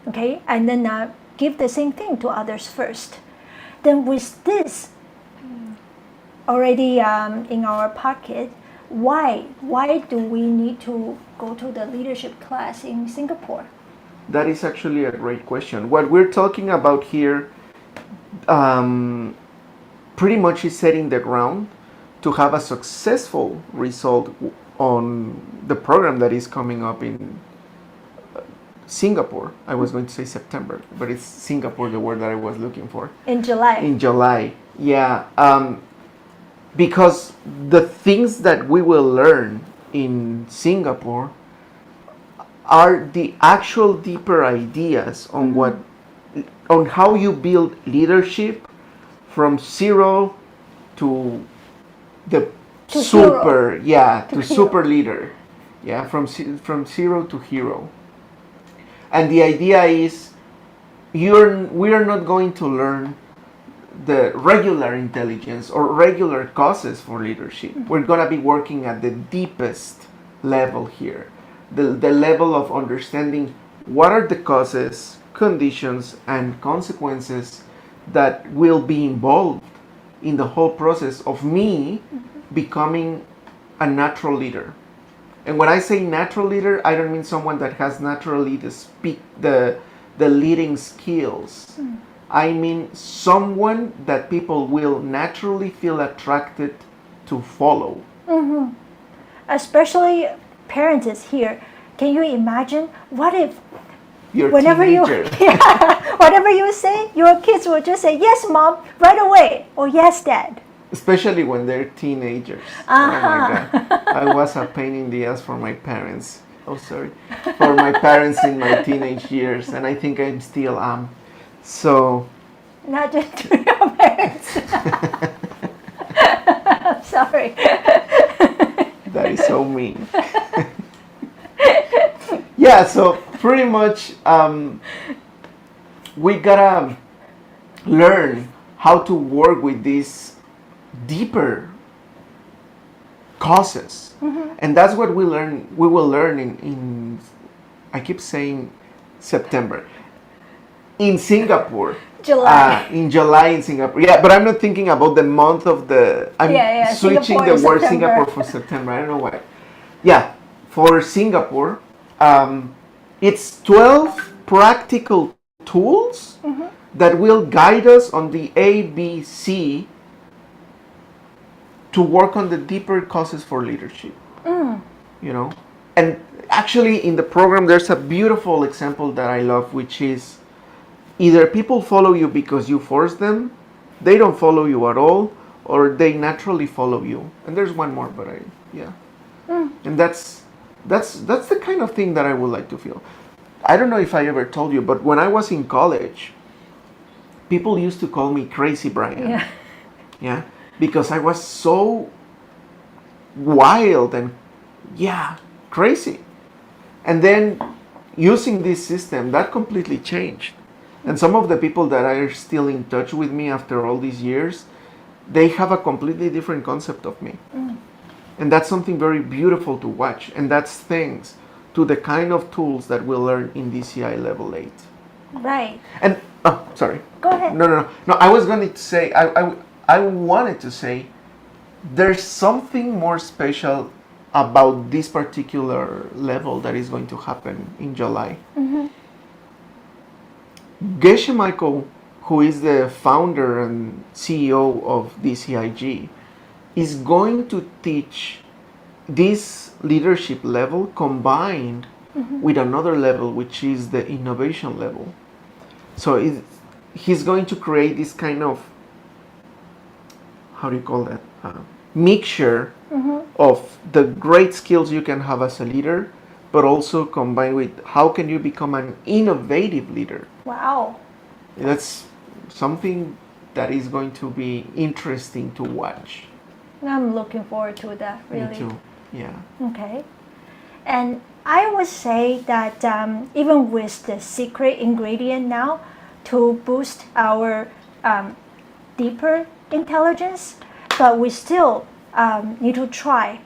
okay, and then give the same thing to others first. Then with this already in our pocket, why do we need to go to the leadership class in Singapore?
That is actually a great question. What we're talking about here pretty much is setting the ground to have a successful result on the program that is coming up in Singapore. I was going to say September, but it's Singapore, the word that I was looking for.
In July.
In July, yeah. Because the things that we will learn in Singapore are the actual deeper ideas on on how you build leadership from zero to the
To
super,
hero.
yeah,
To
to
hero.
super leader, yeah, from zero to hero. And the idea is we are not going to learn the regular intelligence or regular causes for leadership. We're going to be working at the deepest level here, the level of understanding what are the causes, conditions, and consequences that will be involved in the whole process of me becoming a natural leader. And when I say natural leader, I don't mean someone that has naturally the leading skills. I mean someone that people will naturally feel attracted to follow.
Especially parents is here. Can you imagine what if
Your
whenever
teenager.
whatever you say, your kids will just say yes, mom, right away, or yes, dad.
Especially when they're teenagers. Oh my God. I was a pain in the ass for my parents. Oh, sorry. For my parents in my teenage years, and I think I still am. So,
Not just to your parents. I'm sorry.
that is so mean. Yeah, so pretty much we gotta learn how to work with these deeper causes. And that's what we will learn in I keep saying September. In Singapore.
July.
In July in Singapore. Yeah, but I'm not thinking about the month of the I'm
Yeah,
switching
Singapore
the
is
word
September.
Singapore for September. I don't know why. yeah, for Singapore, it's 12 practical tools that will guide us on the ABC to work on the deeper causes for leadership. You know, and actually in the program there's a beautiful example that I love, which is either people follow you because you force them, they don't follow you at all, or they naturally follow you. And there's one more, but and that's the kind of thing that I would like to feel. I don't know if I ever told you, but when I was in college, people used to call me Crazy Brian.
Yeah.
Yeah, because I was so wild and crazy. And then using this system, that completely changed. And some of the people that are still in touch with me after all these years, they have a completely different concept of me. And that's something very beautiful to watch. And that's thanks to the kind of tools that we learn in DCI level 8.
Right.
And, sorry.
Go ahead.
No, I was going to say, I wanted to say, there's something more special about this particular level that is going to happen in July. Geshe Michael, who is the founder and CEO of DCIG, is going to teach this leadership level combined with another level, which is the innovation level. So he's going to create this kind of, how do you call that? Mixture of the great skills you can have as a leader, but also combined with how can you become an innovative leader.
Wow.
That's something that is going to be interesting to watch.
I'm looking forward to that, really.
Me too. Yeah.
Okay. And I would say that even with the secret ingredient now to boost our deeper intelligence, but we still need to try.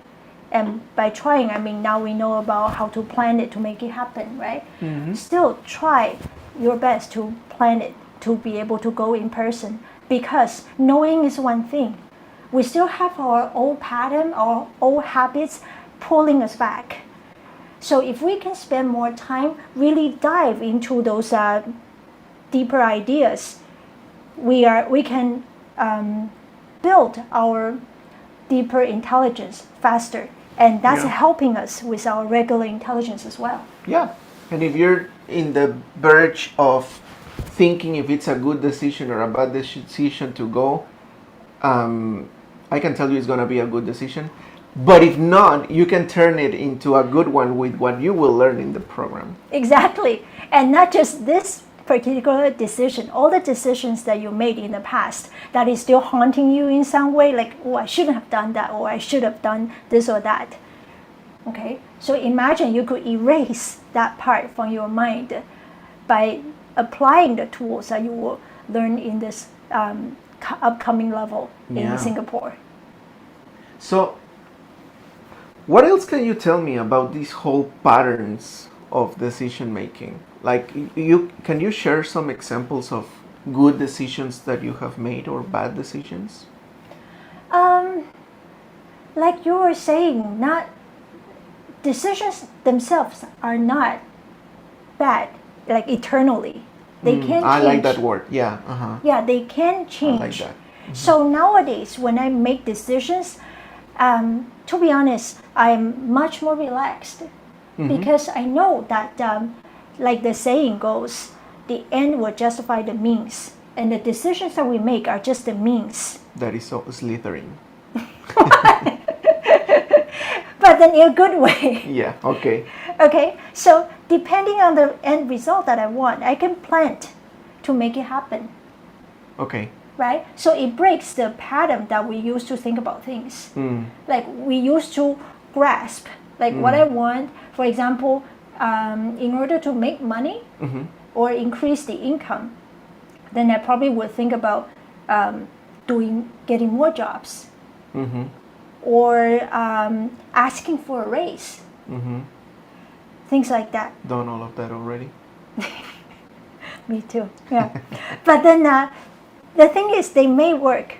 And by trying, I mean now we know about how to plan it to make it happen, right? Still try your best to plan it to be able to go in person, because knowing is one thing. We still have our old pattern, our old habits pulling us back. So if we can spend more time, really dive into those deeper ideas, we can build our deeper intelligence faster. And that's helping us with our regular intelligence as well.
Yeah. And if you're in the verge of thinking if it's a good decision or a bad decision to go, I can tell you it's going to be a good decision. But if not, you can turn it into a good one with what you will learn in the program.
Exactly. And not just this particular decision, all the decisions that you made in the past that is still haunting you in some way, like, oh, I shouldn't have done that, or I should have done this or that. Okay? So imagine you could erase that part from your mind by applying the tools that you will learn in this upcoming level in Singapore.
So, what else can you tell me about these whole patterns of decision making? Like, can you share some examples of good decisions that you have made or bad decisions?
Like you were saying, not decisions themselves are not bad, like eternally. They can change.
I like that word. Yeah.
Yeah, they can change.
I like that.
So nowadays, when I make decisions, to be honest, I'm much more relaxed because I know that, like the saying goes, the end will justify the means, and the decisions that we make are just the means.
That is so slithering.
But then in a good way.
Yeah, okay.
Okay, so depending on the end result that I want, I can plan to make it happen.
Okay.
Right? So it breaks the pattern that we used to think about things. Like we used to grasp, like what I want, for example, in order to make money or increase the income, then I probably would think about getting more jobs or asking for a raise. Things like that.
Done all of that already?
Me too. Yeah. But then the thing is, they may work,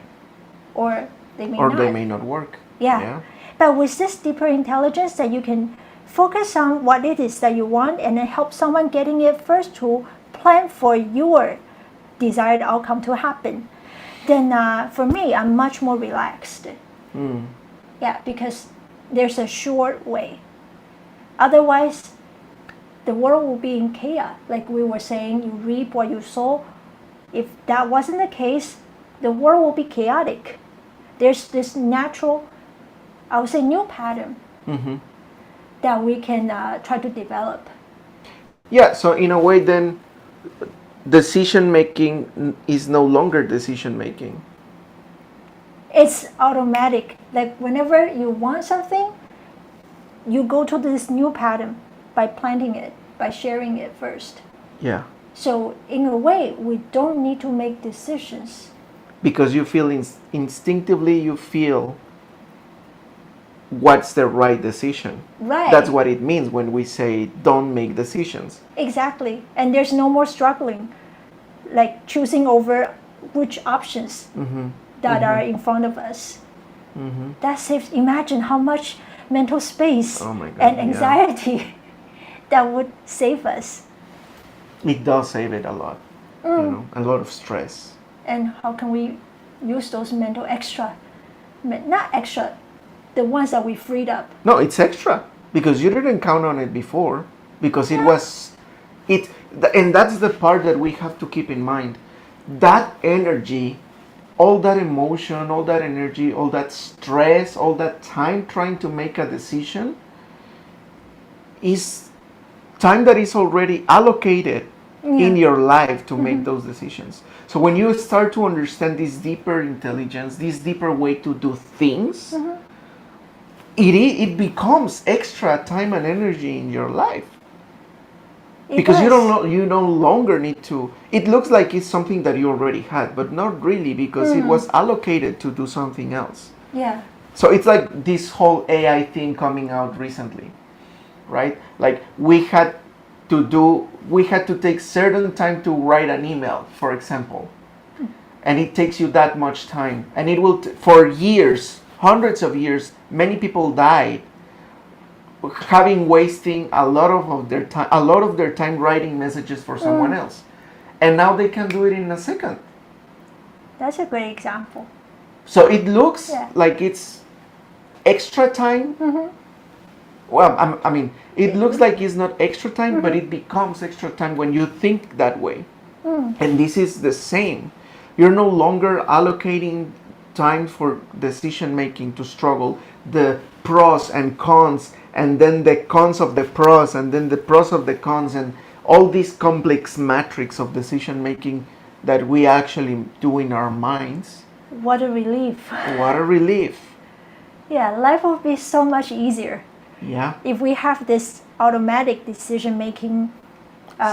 or they may not.
Or they may not work.
Yeah. But with this deeper intelligence that you can focus on what it is that you want and then help someone getting it first to plan for your desired outcome to happen, then for me, I'm much more relaxed. Yeah, because there's a short way. Otherwise, the world will be in chaos. Like we were saying, you reap what you sow. If that wasn't the case, the world will be chaotic. There's this natural, I would say, new pattern that we can try to develop.
Yeah, so in a way then decision making is no longer decision making.
It's automatic. Like whenever you want something, you go to this new pattern by planting it, by sharing it first.
Yeah.
So in a way, we don't need to make decisions.
Because you feel instinctively, you feel what's the right decision.
Right.
That's what it means when we say don't make decisions.
Exactly. And there's no more struggling, like choosing over which options that are in front of us. That saves, imagine how much mental space
Oh my God,
and
yeah.
anxiety that would save us.
It does save it a lot. You know, a lot of stress.
And how can we use those mental not extra, the ones that we freed up?
No, it's extra because you didn't count on it before because it was and that's the part that we have to keep in mind. That energy, all that emotion, all that energy, all that stress, all that time trying to make a decision is time that is already allocated in your life to make those decisions. So when you start to understand this deeper intelligence, this deeper way to do things, it becomes extra time and energy in your life. Because you no longer need to. It looks like it's something that you already had, but not really, because it was allocated to do something else.
Yeah.
So it's like this whole AI thing coming out recently, right? Like we had to take certain time to write an email, for example, and it takes you that much time, and it will for years, hundreds of years, many people died wasting a lot of their time writing messages for someone else, and now they can do it in a second.
That's a great example.
So it looks
Yeah.
like it's extra time. Well, I mean, it looks like it's not extra time, but it becomes extra time when you think that way. And this is the same. You're no longer allocating time for decision making to struggle, the pros and cons, and then the cons of the pros, and then the pros of the cons, and all this complex matrix of decision making that we actually do in our minds.
What a relief.
What a relief.
Yeah, life would be so much easier
Yeah.
if we have this automatic decision making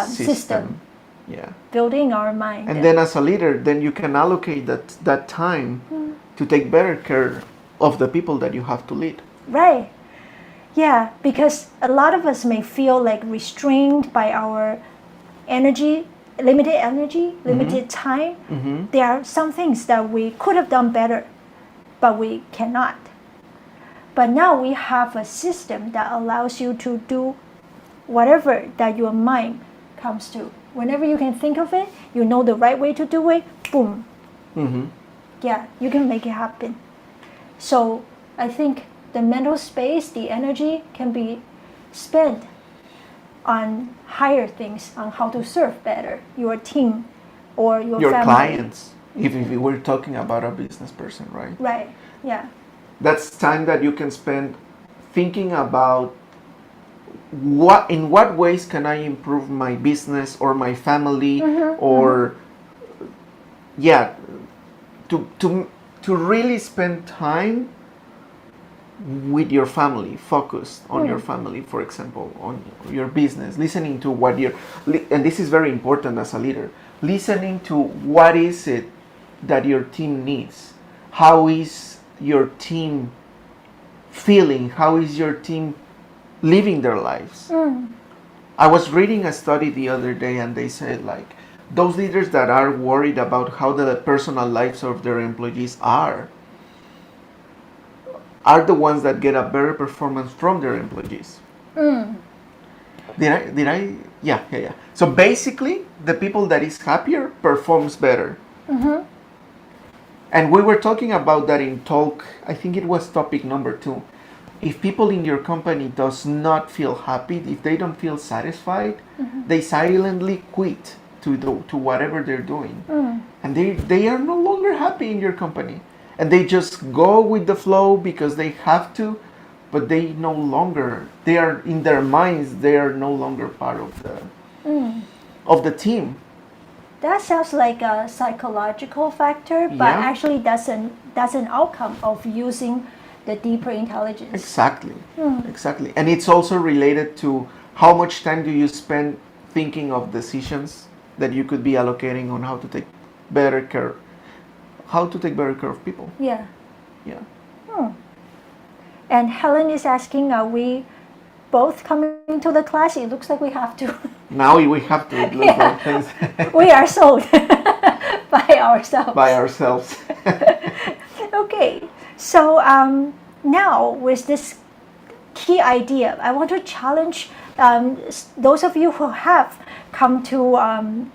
system
Yeah.
built in our mind.
And then as a leader, then you can allocate that time to take better care of the people that you have to lead.
Right. Yeah, because a lot of us may feel like restrained by our energy, limited time. There are some things that we could have done better, but we cannot. But now we have a system that allows you to do whatever that your mind comes to. Whenever you can think of it, you know the right way to do it, boom. Yeah, you can make it happen. So I think the mental space, the energy can be spent on higher things, on how to serve better your team or your family.
Clients, if we're talking about a business person, right?
Right, yeah.
That's time that you can spend thinking about in what ways can I improve my business or my family, or yeah, to really spend time with your family, focused on your family, for example, on your business, listening to what and this is very important as a leader, listening to what is it that your team needs, how is your team feeling, how is your team living their lives. I was reading a study the other day, and they said like those leaders that are worried about how the personal lives of their employees are are the ones that get a better performance from their employees. Did I? Yeah. So basically, the people that is happier performs better. And we were talking about that in talk, I think it was topic number 2. If people in your company does not feel happy, if they don't feel satisfied, they silently quit to whatever they're doing. And they are no longer happy in your company. And they just go with the flow because they have to, but they are in their minds, they are no longer part of the team.
That sounds like a psychological factor, but
Yeah.
actually that's an outcome of using the deeper intelligence.
Exactly. And it's also related to how much time do you spend thinking of decisions that you could be allocating on how to take better care of people.
Yeah.
Yeah.
And Helen is asking, are we both coming to the class? It looks like we have to.
Now we have to look at things
We are sold by ourselves.
by ourselves.
Okay, so now with this key idea, I want to challenge those of you who have come to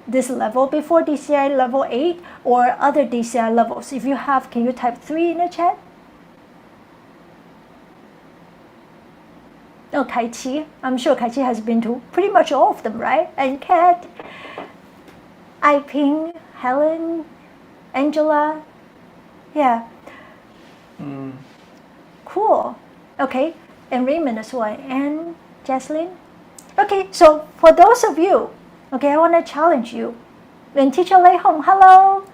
this level before, DCI level 8 or other DCI levels. If you have, can you type 3 in the chat? Oh, Kai Chi. I'm sure Kai Chi has been to pretty much all of them, right? And Kat, I Ping, Helen, Angela. Yeah. Cool. Okay. And Raymond as well. And Jaslyn. Okay, so for those of you, okay, I want to challenge you. And Teacher Lei Hong, hello.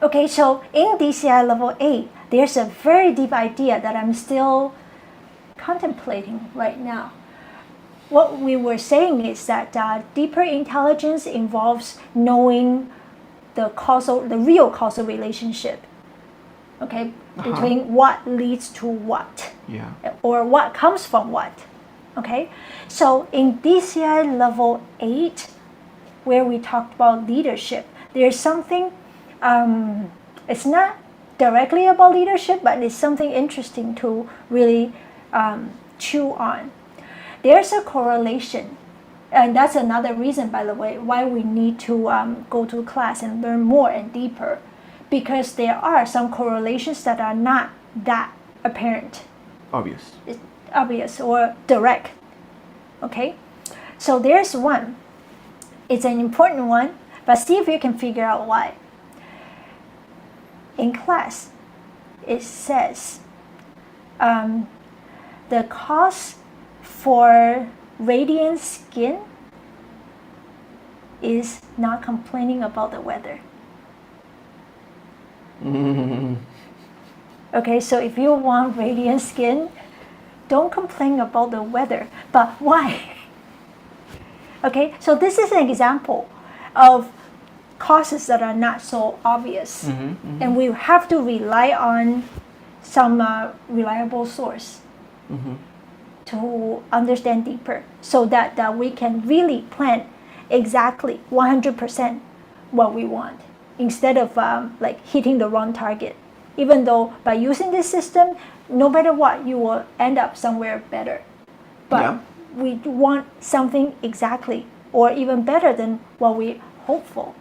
Okay, so in DCI level 8, there's a very deep idea that I'm still contemplating right now. What we were saying is that deeper intelligence involves knowing the real causal relationship, okay, between what leads to what,
Yeah.
or what comes from what, okay? So in DCI level 8, where we talked about leadership, there's something, it's not directly about leadership, but it's something interesting to really chew on. There's a correlation, and that's another reason, by the way, why we need to go to class and learn more and deeper, because there are some correlations that are not that apparent, obvious or direct. Okay, so there's one. It's an important one, but see if you can figure out why. In class, it says the cause for radiant skin is not complaining about the weather. Okay, so if you want radiant skin, don't complain about the weather. But why? Okay, so this is an example of causes that are not so obvious. And we have to rely on some reliable source to understand deeper, so that we can really plan exactly 100% what we want, instead of like hitting the wrong target. Even though by using this system, no matter what, you will end up somewhere better. But we want something exactly or even better than what we hope for.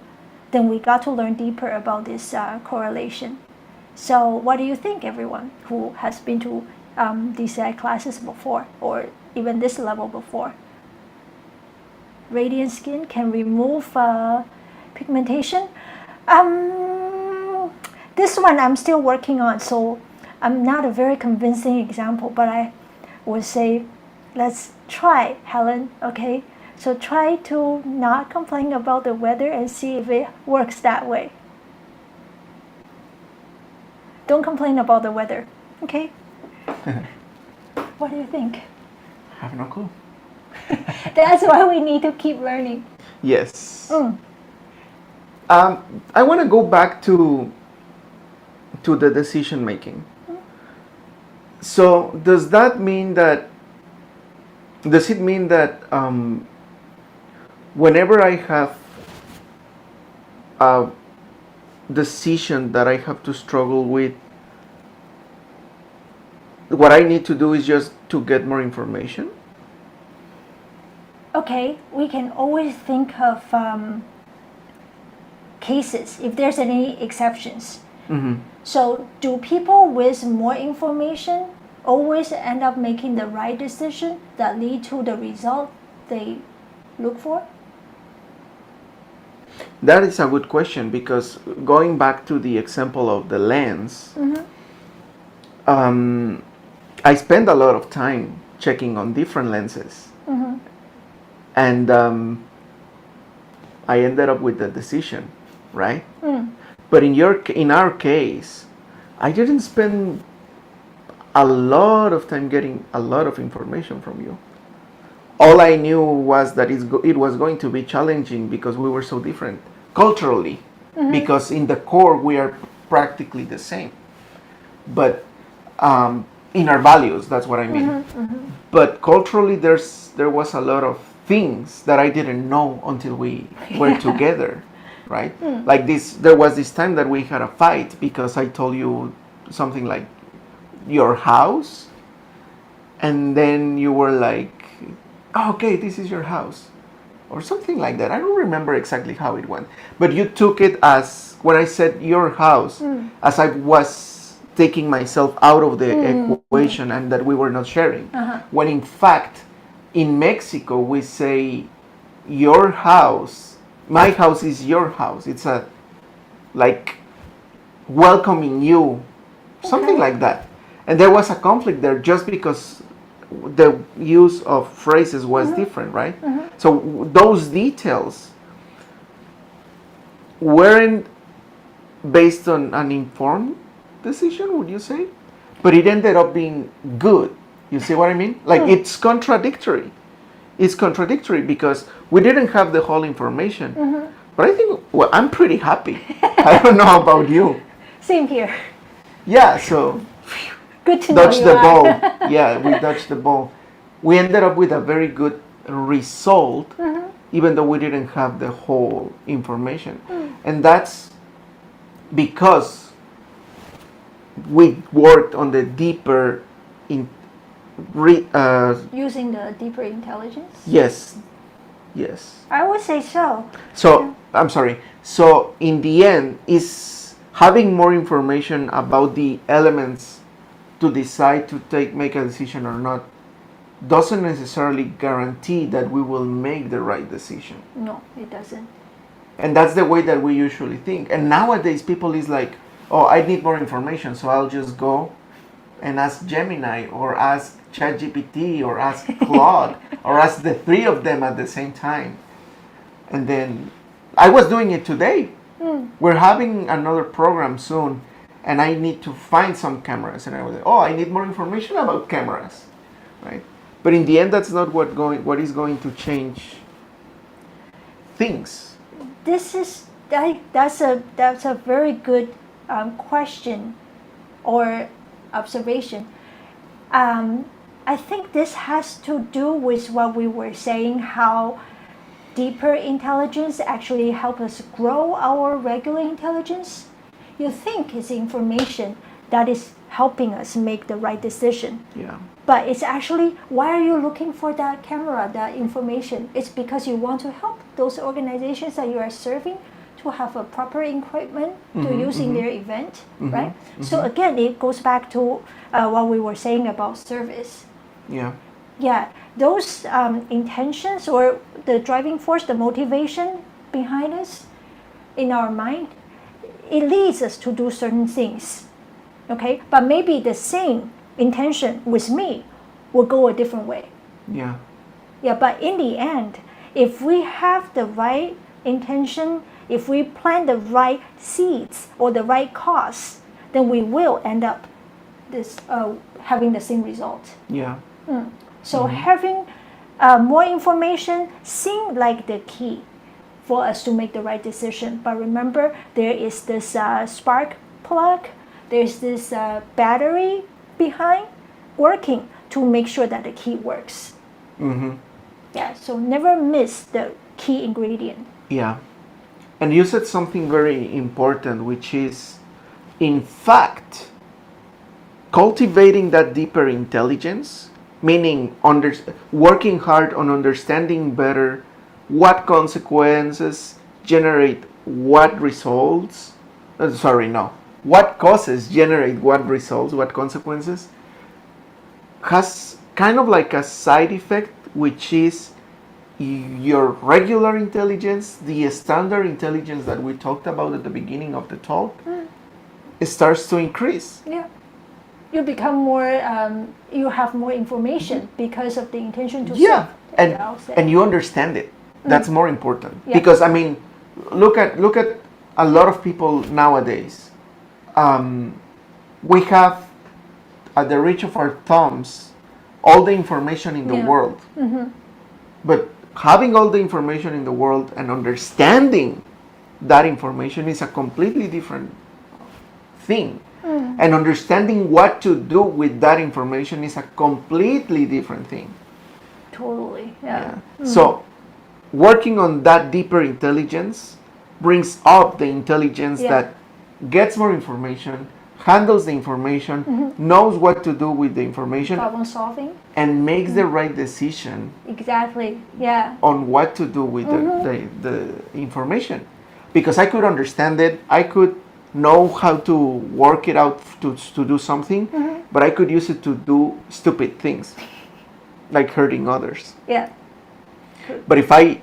Then we got to learn deeper about this correlation. So what do you think, everyone who has been to DCI classes before, or even this level before? Radiant skin can remove pigmentation. This one I'm still working on, so I'm not a very convincing example, but I would say let's try, Helen, okay? So try to not complain about the weather and see if it works that way. Don't complain about the weather, okay? What do you think?
I have no clue.
That's why we need to keep learning.
Yes. I want to go back to the decision making. So does it mean that whenever I have a decision that I have to struggle with, what I need to do is just to get more information.
Okay, we can always think of cases if there's any exceptions. So, do people with more information always end up making the right decision that lead to the result they look for?
That is a good question, because going back to the example of the lens, I spend a lot of time checking on different lenses, and I ended up with the decision, right? But in our case, I didn't spend a lot of time getting a lot of information from you. All I knew was that it was going to be challenging because we were so different culturally, because in the core we are practically the same, but in our values, that's what I mean. But culturally, there was a lot of things that I didn't know until we were together, right? Like there was this time that we had a fight because I told you something like your house, and then you were like, oh, okay, this is your house, or something like that. I don't remember exactly how it went, but you took it as, when I said your house, as I was taking myself out of the equation and that we were not sharing. When in fact, in Mexico, we say your house, my house is your house. It's a, like, welcoming you, something like that. And there was a conflict there just because the use of phrases was different, right? So those details weren't based on an informed decision, would you say? But it ended up being good. You see what I mean? Like, it's contradictory. It's contradictory because we didn't have the whole information. But I think, well, I'm pretty happy. I don't know about you.
Same here.
Yeah, so
Good to know
dodge
you
the
are.
ball. Yeah, we dodged the ball. We ended up with a very good result, even though we didn't have the whole information. And that's because we worked on the deeper
Using the deeper intelligence?
yes.
I would say so.
So, I'm sorry. So, in the end, is having more information about the elements to decide to make a decision or not doesn't necessarily guarantee that we will make the right decision.
No, it doesn't.
And that's the way that we usually think. And nowadays, people is like, oh, I need more information, so I'll just go and ask Gemini or ask ChatGPT or ask Claude or ask the three of them at the same time. And then I was doing it today. We're having another program soon, and I need to find some cameras. And I was like, oh, I need more information about cameras, right? But in the end, that's not what is going to change things.
That's a very good question or observation. I think this has to do with what we were saying, how deeper intelligence actually help us grow our regular intelligence. You think it's information that is helping us make the right decision.
Yeah.
But it's actually, why are you looking for that camera, that information? It's because you want to help those organizations that you are serving to have a proper equipment to use in their event, right? So again, it goes back to what we were saying about service.
Yeah.
Yeah, those intentions or the driving force, the motivation behind us in our mind, it leads us to do certain things, okay? But maybe the same intention with me will go a different way.
Yeah.
Yeah, but in the end, if we have the right intention, if we plant the right seeds or the right cause, then we will end up having the same result.
Yeah.
So having more information seems like the key for us to make the right decision. But remember, there is this spark plug, there's this battery behind working to make sure that the key works. Yeah, so never miss the key ingredient.
Yeah. And you said something very important, which is, in fact, cultivating that deeper intelligence, meaning working hard on understanding better what consequences generate what results. What causes generate what results, what consequences, has kind of like a side effect, which is your regular intelligence, the standard intelligence that we talked about at the beginning of the talk, it starts to increase.
Yeah. You become more, you have more information because of the intention to
Yeah,
serve. I'll say.
and you understand it. That's more important.
Yeah.
Because I mean, look at a lot of people nowadays. We have at the reach of our thumbs all the information in the
Yeah.
world. But having all the information in the world and understanding that information is a completely different thing. And understanding what to do with that information is a completely different thing.
Totally. Yeah.
So, working on that deeper intelligence brings up the intelligence
Yeah.
that gets more information, handles the information, knows what to do with the information,
Problem solving.
and makes the right decision
Exactly. Yeah.
on what to do with the information. Because I could understand it, I could know how to work it out to do something, but I could use it to do stupid things, like hurting others.
Yeah.
But if I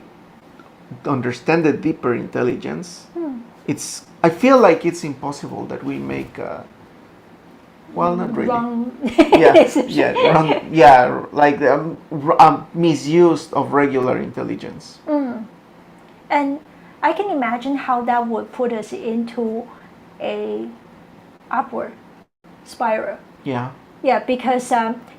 understand the deeper intelligence, I feel like it's impossible that we make not really.
Wrong.
Like misuse of regular intelligence.
And I can imagine how that would put us into a upward spiral.
Yeah.
Yeah, because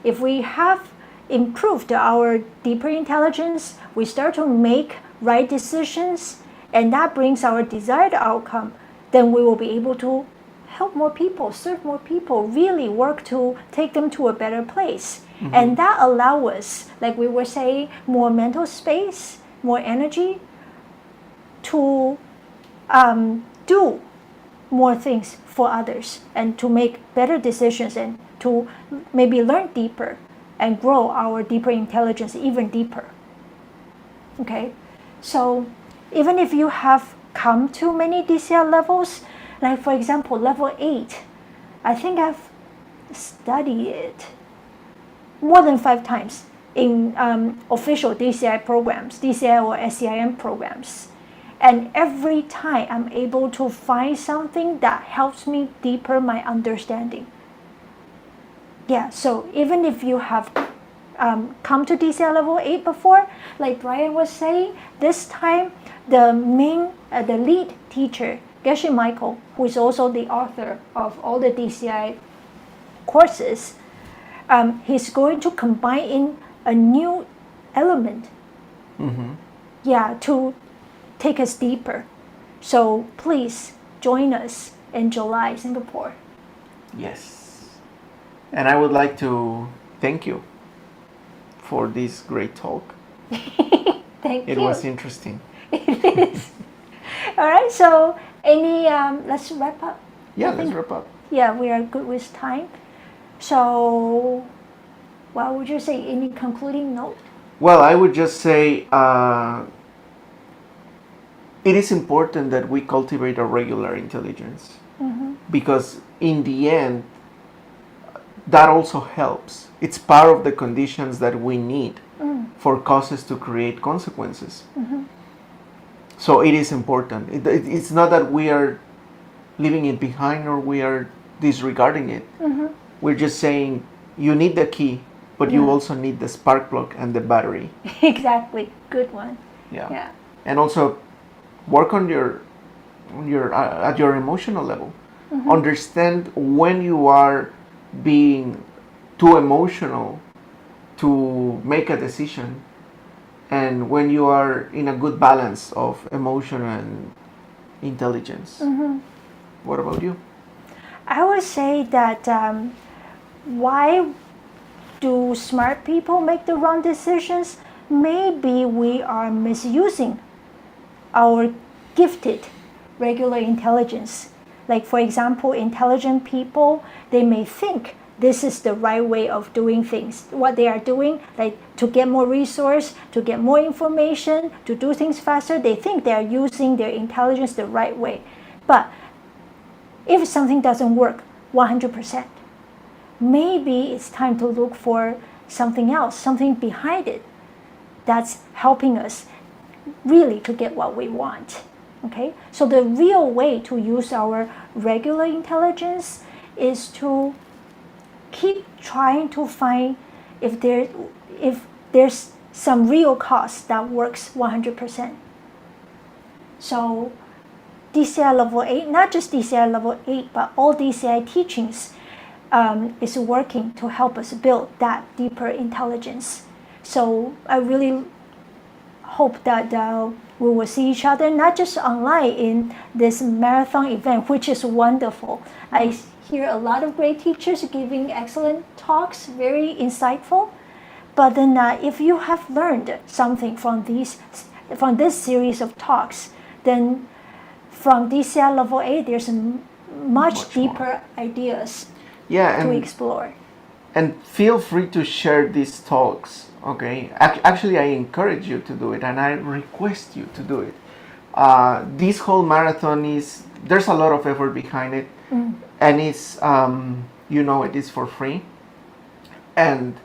if we have improved our deeper intelligence, we start to make right decisions, and that brings our desired outcome, then we will be able to help more people, serve more people, really work to take them to a better place. And that allows us, like we were saying, more mental space, more energy to do more things for others and to make better decisions and to maybe learn deeper and grow our deeper intelligence even deeper. Okay, so even if you have come to many DCI levels, like for example level 8, I think I've studied it more than 5 times in official DCI programs, DCI or SCIM programs. And every time I'm able to find something that helps me deeper my understanding. Yeah, so even if you have come to DCI level 8 before, like Brian was saying, this time the lead teacher, Geshe Michael, who is also the author of all the DCI courses, he's going to combine in a new element. Yeah, to take us deeper. So please join us in July, Singapore.
Yes. And I would like to thank you for this great talk.
Thank you.
It was interesting.
It is. All right, so let's wrap up.
Yeah, let's wrap up.
Yeah, we are good with time. So, what would you say? Any concluding note?
Well, I would just say it is important that we cultivate a regular intelligence because in the end, that also helps. It's part of the conditions that we need for causes to create consequences. So it is important. It's not that we are leaving it behind or we are disregarding it. We're just saying you need the key, but you also need the spark plug and the battery.
Exactly. Good one.
Yeah. And also work on your at your emotional level. Understand when you are being too emotional to make a decision and when you are in a good balance of emotion and intelligence. What about you?
I would say that why do smart people make the wrong decisions? Maybe we are misusing our gifted regular intelligence. Like for example, intelligent people, they may think this is the right way of doing things. What they are doing, like to get more resource, to get more information, to do things faster, they think they are using their intelligence the right way. But if something doesn't work 100%, maybe it's time to look for something else, something behind it that's helping us really to get what we want. Okay, so the real way to use our regular intelligence is to keep trying to find if there's some real cause that works 100%. So DCI level 8, not just DCI level 8, but all DCI teachings is working to help us build that deeper intelligence. So I really hope that we will see each other, not just online in this marathon event, which is wonderful. I hear a lot of great teachers giving excellent talks, very insightful. But then if you have learned something from this series of talks, then from DCI level 8, there's much deeper ideas to explore.
And feel free to share these talks. Okay, actually, I encourage you to do it, and I request you to do it. This whole marathon there's a lot of effort behind it, and it's it is for free, and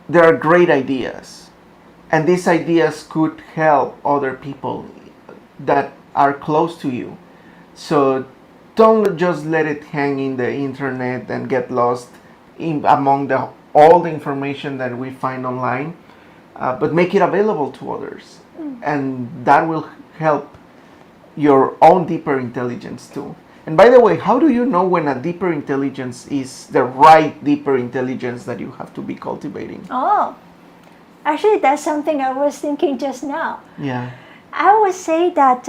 there are great ideas, and these ideas could help other people that are close to you. So don't just let it hang in the internet and get lost among all the information that we find online, but make it available to others. And that will help your own deeper intelligence too. And by the way, how do you know when a deeper intelligence is the right deeper intelligence that you have to be cultivating?
Oh, actually, that's something I was thinking just now.
Yeah.
I would say that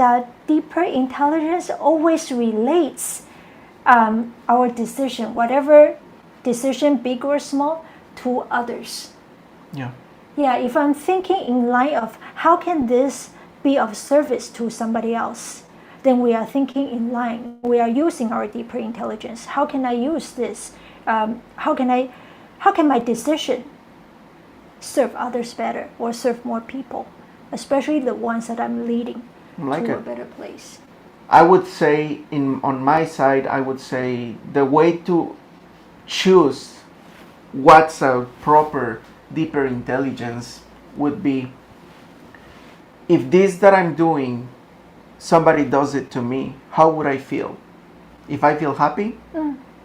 deeper intelligence always relates our decision, whatever decision, big or small, to others.
Yeah.
Yeah, if I'm thinking in line of how can this be of service to somebody else, then we are thinking in line. We are using our deeper intelligence. How can I use this? How can my decision serve others better or serve more people, especially the ones that I'm leading to a better place?
I would say on my side, I would say the way to choose what's a proper deeper intelligence would be, if this that I'm doing, somebody does it to me, how would I feel? If I feel happy,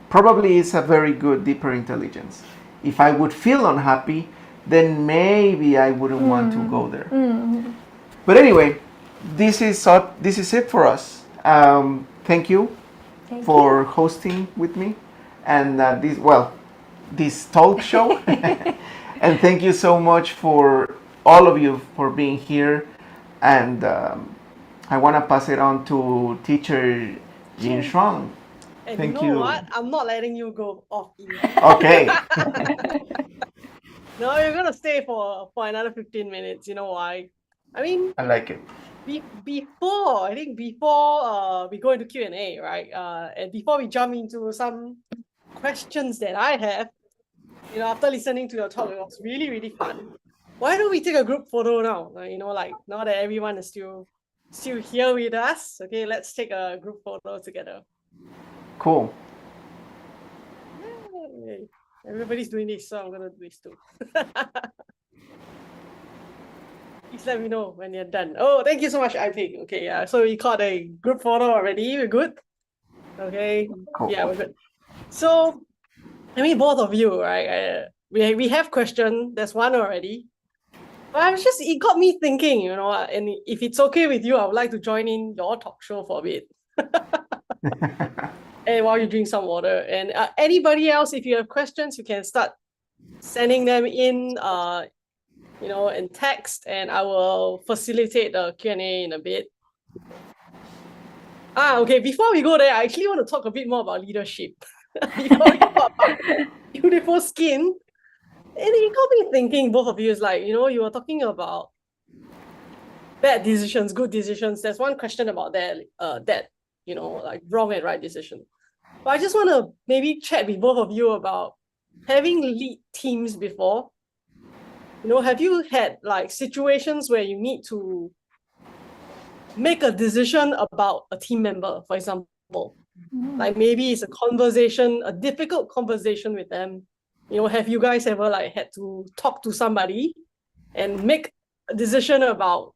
probably it's a very good deeper intelligence. If I would feel unhappy, then maybe I wouldn't want to go there. But anyway, this is it for us. Thank you for hosting with me, and this talk show. And thank you so much for all of you for being here. And I want to pass it on to teacher Jin Shuang.
And
Thank
you know
you.
what? I'm not letting you go off easy.
Okay.
No, you're gonna stay for another 15 minutes. You know why? I mean,
I like it.
before we go into Q&A, right? And before we jump into some questions that I have, after listening to your talk, it was really, really fun. Why don't we take a group photo now? Now that everyone is still here with us, okay, let's take a group photo together.
Cool.
Yay. Everybody's doing this, so I'm gonna do this too. Please let me know when you're done. Oh, thank you so much, iPig. Okay, yeah. So we caught a group photo already. We're good. Okay.
Cool.
Yeah, we're good. So, I mean, both of you, right? We have question. There's one already. But it got me thinking, and if it's okay with you, I would like to join in your talk show for a bit. And while you drink some water. And anybody else, if you have questions, you can start sending them in, in text, and I will facilitate the Q&A in a bit. Okay, before we go there, I actually want to talk a bit more about leadership. You talk about beautiful skin. And it got me thinking, both of you, is like, you were talking about bad decisions, good decisions. There's one question about that, like wrong and right decision. But I just want to maybe chat with both of you about having lead teams before. Have you had like situations where you need to make a decision about a team member, for example? Like maybe it's a conversation, a difficult conversation with them. Have you guys ever like had to talk to somebody and make a decision about,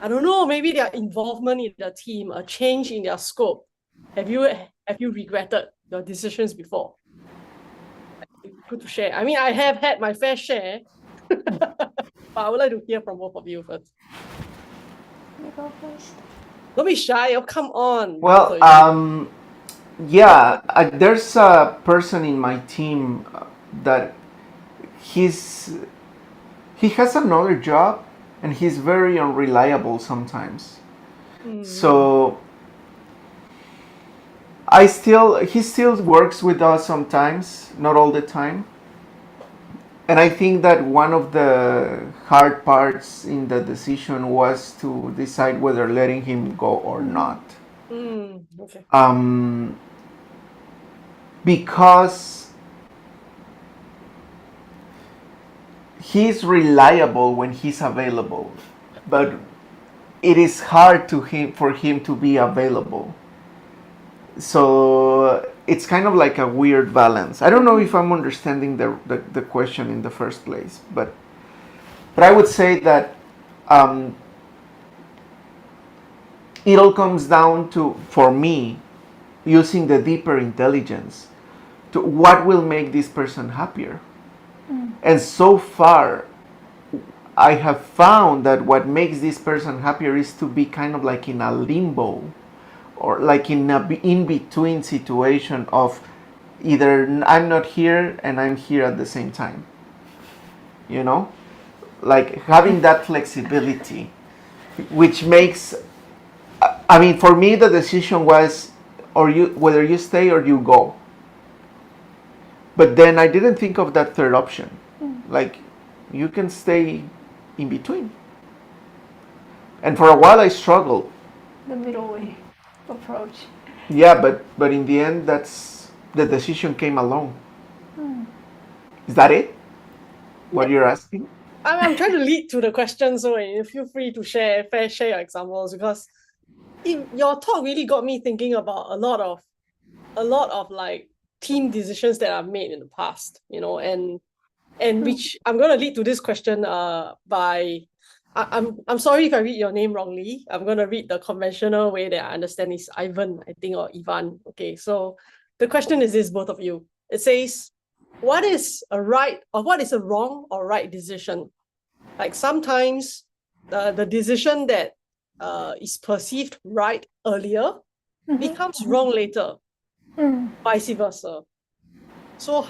I don't know, maybe their involvement in the team, a change in their scope? Have you regretted your decisions before? Good to share. I mean, I have had my fair share, but I would like to hear from both of you first.
You go first.
Don't be shy. Oh, come on.
Well, yeah, there's a person in my team that he has another job and he's very unreliable sometimes. So he still works with us sometimes, not all the time. And I think that one of the hard parts in the decision was to decide whether letting him go or not.
Okay.
Because he's reliable when he's available, but it is hard for him to be available. So it's kind of like a weird balance. I don't know if I'm understanding the question in the first place, but I would say that it all comes down to, for me, using the deeper intelligence to what will make this person happier. And so far, I have found that what makes this person happier is to be kind of like in a limbo, or like in a in-between situation of either I'm not here and I'm here at the same time. Like having that flexibility, which makes, I mean, for me the decision was whether you stay or you go. But then I didn't think of that third option. Like, you can stay in between. And for a while I struggled.
The middle way approach.
Yeah, but in the end, the decision came along. Is that it? What you're asking?
I'm trying to lead to the question, so feel free to share your examples, because your talk really got me thinking about a lot of like team decisions that I've made in the past, and which I'm gonna lead to this question by I'm sorry if I read your name wrongly. I'm gonna read the conventional way that I understand is Ivan, I think, or Ivan. Okay, so the question is this, both of you. It says, what is a wrong or right decision? Like sometimes the decision that is perceived right earlier becomes wrong later, vice versa. So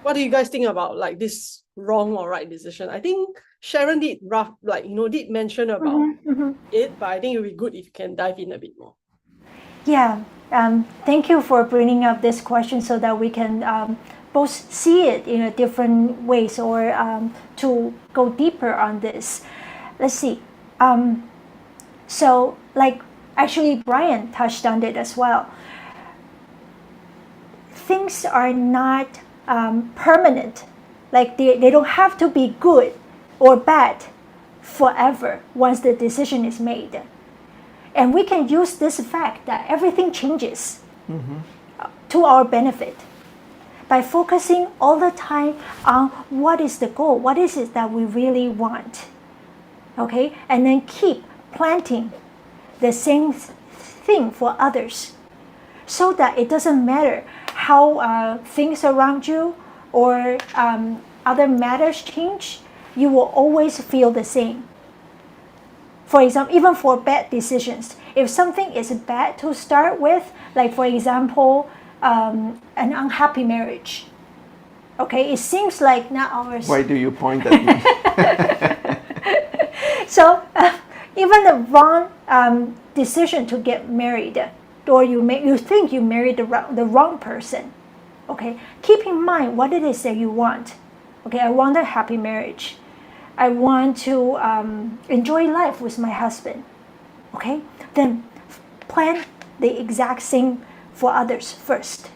what do you guys think about like this wrong or right decision? I think Sharon did mention about it, but I think it would be good if you can dive in a bit more.
Yeah, thank you for bringing up this question so that we can both see it in a different ways, or to go deeper on this. Let's see. So, like, actually, Brian touched on it as well. Things are not permanent. Like, they don't have to be good or bad forever once the decision is made. And we can use this fact that everything changes to our benefit by focusing all the time on what is the goal, what is it that we really want. Okay? And then keep planting the same thing for others, so that it doesn't matter how things around you or other matters change, you will always feel the same. For example, even for bad decisions, if something is bad to start with, like for example, an unhappy marriage, okay, it seems like not ours.
Why do you point at me?
So even the wrong decision to get married, or you think you married the wrong person, okay, keep in mind what it is that you want. Okay, I want a happy marriage. I want to enjoy life with my husband. Okay, then plan the exact same for others first.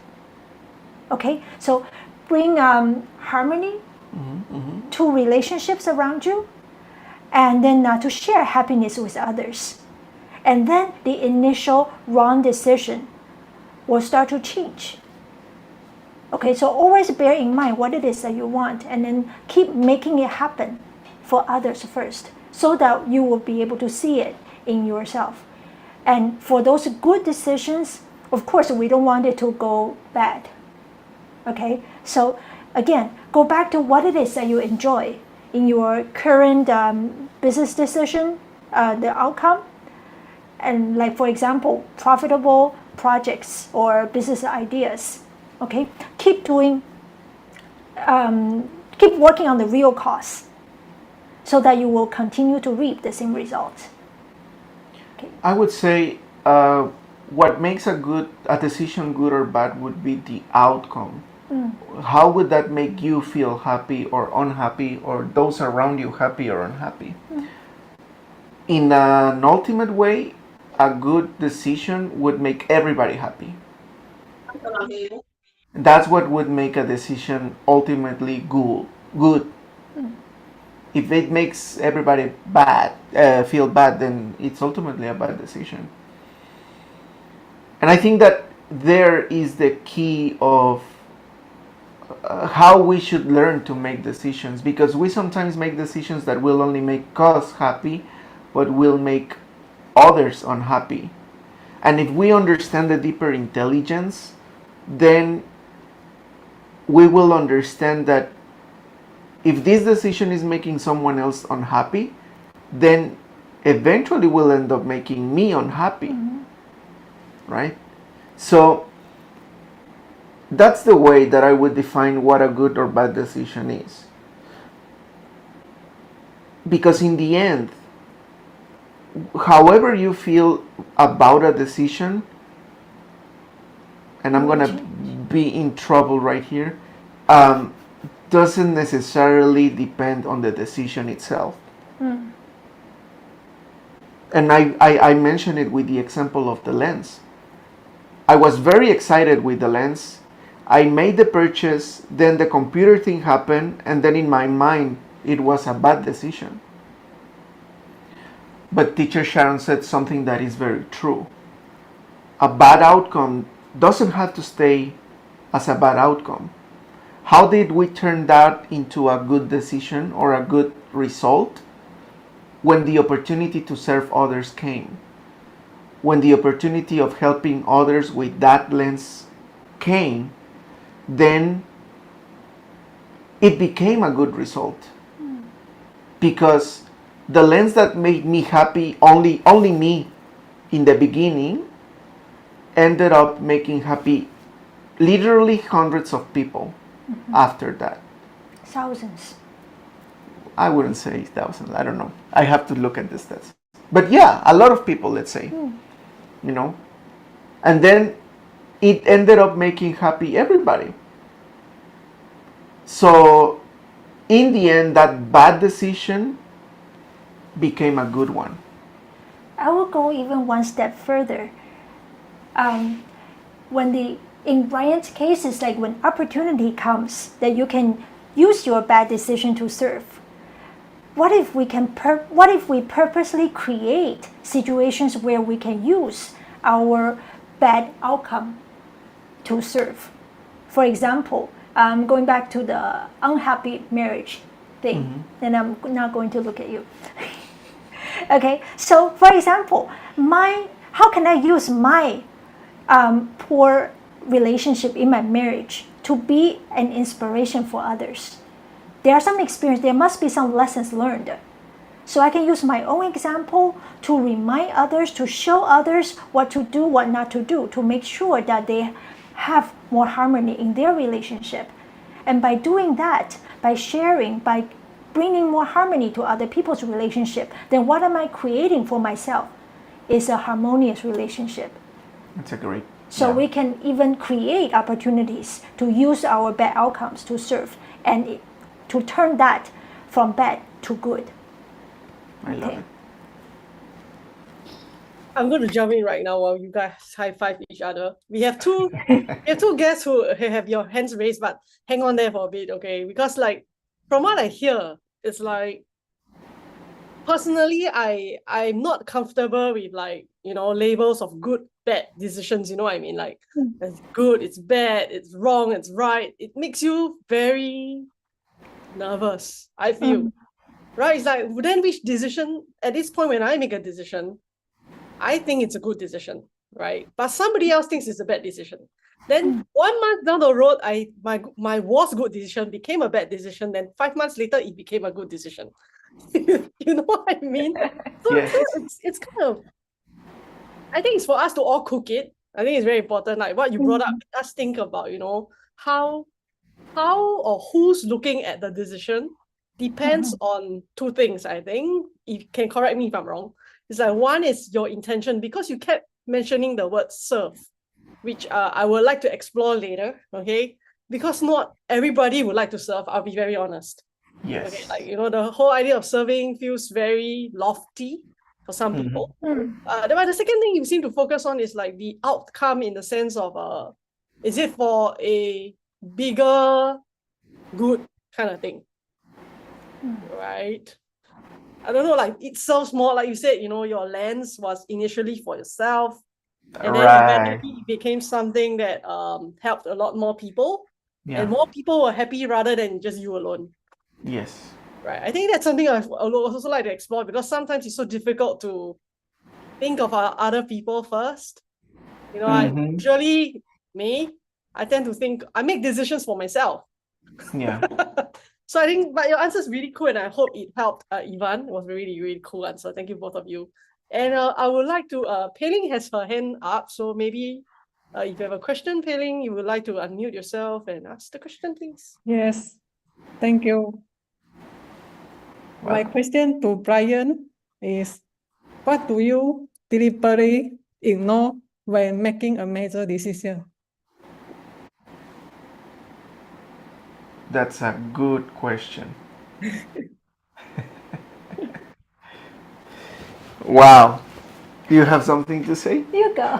Okay, so bring harmony to relationships around you, and then to share happiness with others. And then the initial wrong decision will start to change. Okay, so always bear in mind what it is that you want, and then keep making it happen for others first, so that you will be able to see it in yourself. And for those good decisions, of course, we don't want it to go bad. Okay, so again, go back to what it is that you enjoy in your current business decision, the outcome, and like, for example, profitable projects or business ideas. Okay, keep doing, keep working on the real cause, so that you will continue to reap the same results. Okay.
I would say what makes a decision good or bad would be the outcome. How would that make you feel happy or unhappy, or those around you happy or unhappy? In an ultimate way, a good decision would make everybody happy. That's what would make a decision ultimately good. If it makes everybody feel bad, then it's ultimately a bad decision. And I think that there is the key of how we should learn to make decisions, because we sometimes make decisions that will only make us happy, but will make others unhappy. And if we understand the deeper intelligence, then we will understand that if this decision is making someone else unhappy, then eventually will end up making me unhappy. Right? So that's the way that I would define what a good or bad decision is. Because in the end, however you feel about a decision, and I'm going to be in trouble right here, doesn't necessarily depend on the decision itself. And I mentioned it with the example of the lens. I was very excited with the lens. I made the purchase, then the computer thing happened, and then in my mind, it was a bad decision. But teacher Sharon said something that is very true. A bad outcome doesn't have to stay as a bad outcome. How did we turn that into a good decision or a good result? When the opportunity to serve others came. When the opportunity of helping others with that lens came, then it became a good result. Because the lens that made me happy, only me in the beginning, ended up making happy literally hundreds of people after that.
Thousands.
I wouldn't say thousands, I don't know. I have to look at the stats. But yeah, a lot of people, let's say. You know? And then it ended up making happy everybody. So in the end, that bad decision became a good one.
I will go even one step further. In Ryan's case, it's like when opportunity comes that you can use your bad decision to serve. What if we purposely create situations where we can use our bad outcome to serve? For example, going back to the unhappy marriage thing, and I'm not going to look at you. Okay, so for example, how can I use my poor relationship in my marriage to be an inspiration for others? There are some experience, there must be some lessons learned. So I can use my own example to remind others, to show others what to do, what not to do, to make sure that they have more harmony in their relationship. And by doing that, by sharing, by bringing more harmony to other people's relationship, then what am I creating for myself is a harmonious relationship.
That's a great.
So we can even create opportunities to use our bad outcomes to serve and to turn that from bad to good.
I love it.
I'm going to jump in right now while you guys high five each other. We have two guests who have your hands raised, but hang on there for a bit, okay? Because like from what I hear, it's like personally, I'm not comfortable with like, labels of good, bad decisions, you know what I mean? Like it's good, it's bad, it's wrong, it's right. It makes you very nervous, I feel. Right? It's like, then which decision, at this point when I make a decision, I think it's a good decision, right? But somebody else thinks it's a bad decision. Then 1 month down the road, my was good decision became a bad decision. Then 5 months later, it became a good decision. You know what I mean? So,
Yes.
so it's kind of, I think it's for us to all cook it. I think it's very important. Like what you brought up, let us think about, how or who's looking at the decision depends on two things, I think. You can correct me if I'm wrong. It's like one is your intention, because you kept mentioning the word serve, which I would like to explore later, okay? Because not everybody would like to serve, I'll be very honest.
Yes.
Okay, like, the whole idea of serving feels very lofty for some people. But the second thing you seem to focus on is like the outcome, in the sense of, is it for a bigger good kind of thing, right? I don't know, like it serves more, like you said, your lens was initially for yourself, and then
Right.
eventually it became something that helped a lot more people,
Yeah.
and more people were happy rather than just you alone.
Yes.
Right. I think that's something I would also like to explore, because sometimes it's so difficult to think of other people first. I usually, I tend to think I make decisions for myself.
Yeah.
So I think, but your answer is really cool, and I hope it helped, Ivan. It was a really, really cool answer. Thank you, both of you. And I would like to, Pei-Ling has her hand up, so maybe if you have a question, Pei-Ling, you would like to unmute yourself and ask the question, please.
Yes, thank you. My question to Brian is, what do you deliberately ignore when making a major decision?
That's a good question. Wow. Do you have something to say?
You go.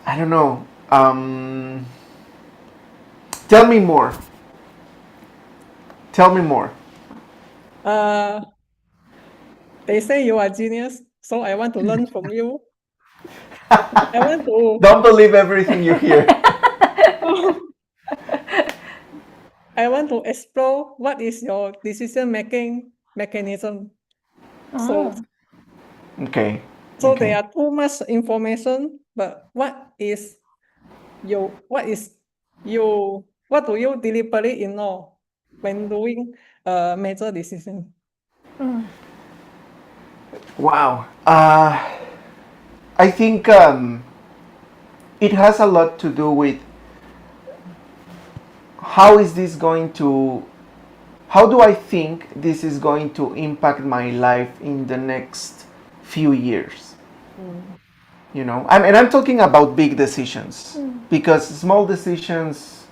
I don't know. Tell me more. Tell me more.
They say you are genius, so I want to learn from you. I want to
Don't believe everything you hear.
I want to explore what is your decision-making mechanism. So
Okay.
So
Okay.
there are too much information, but what do you deliberately ignore when doing a major decision?
Wow. I think it has a lot to do with how do I think this is going to impact my life in the next few years? And I'm talking about big decisions, because small decisions,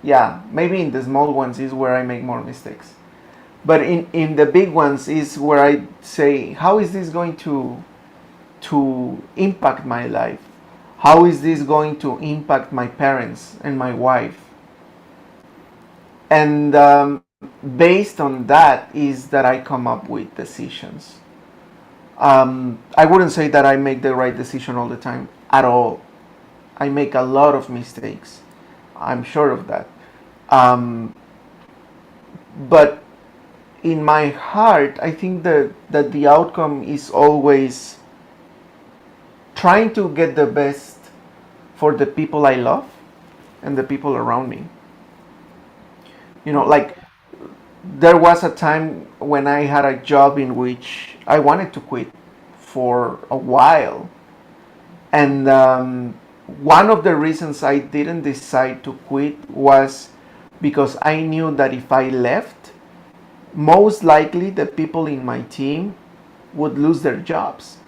yeah, maybe in the small ones is where I make more mistakes. But in the big ones is where I say, how is this going to impact my life? How is this going to impact my parents and my wife? And based on that is that I come up with decisions. I wouldn't say that I make the right decision all the time at all. I make a lot of mistakes. I'm sure of that. But in my heart, I think that the outcome is always trying to get the best for the people I love and the people around me. Like there was a time when I had a job in which I wanted to quit for a while. And one of the reasons I didn't decide to quit was because I knew that if I left, most likely the people in my team would lose their jobs.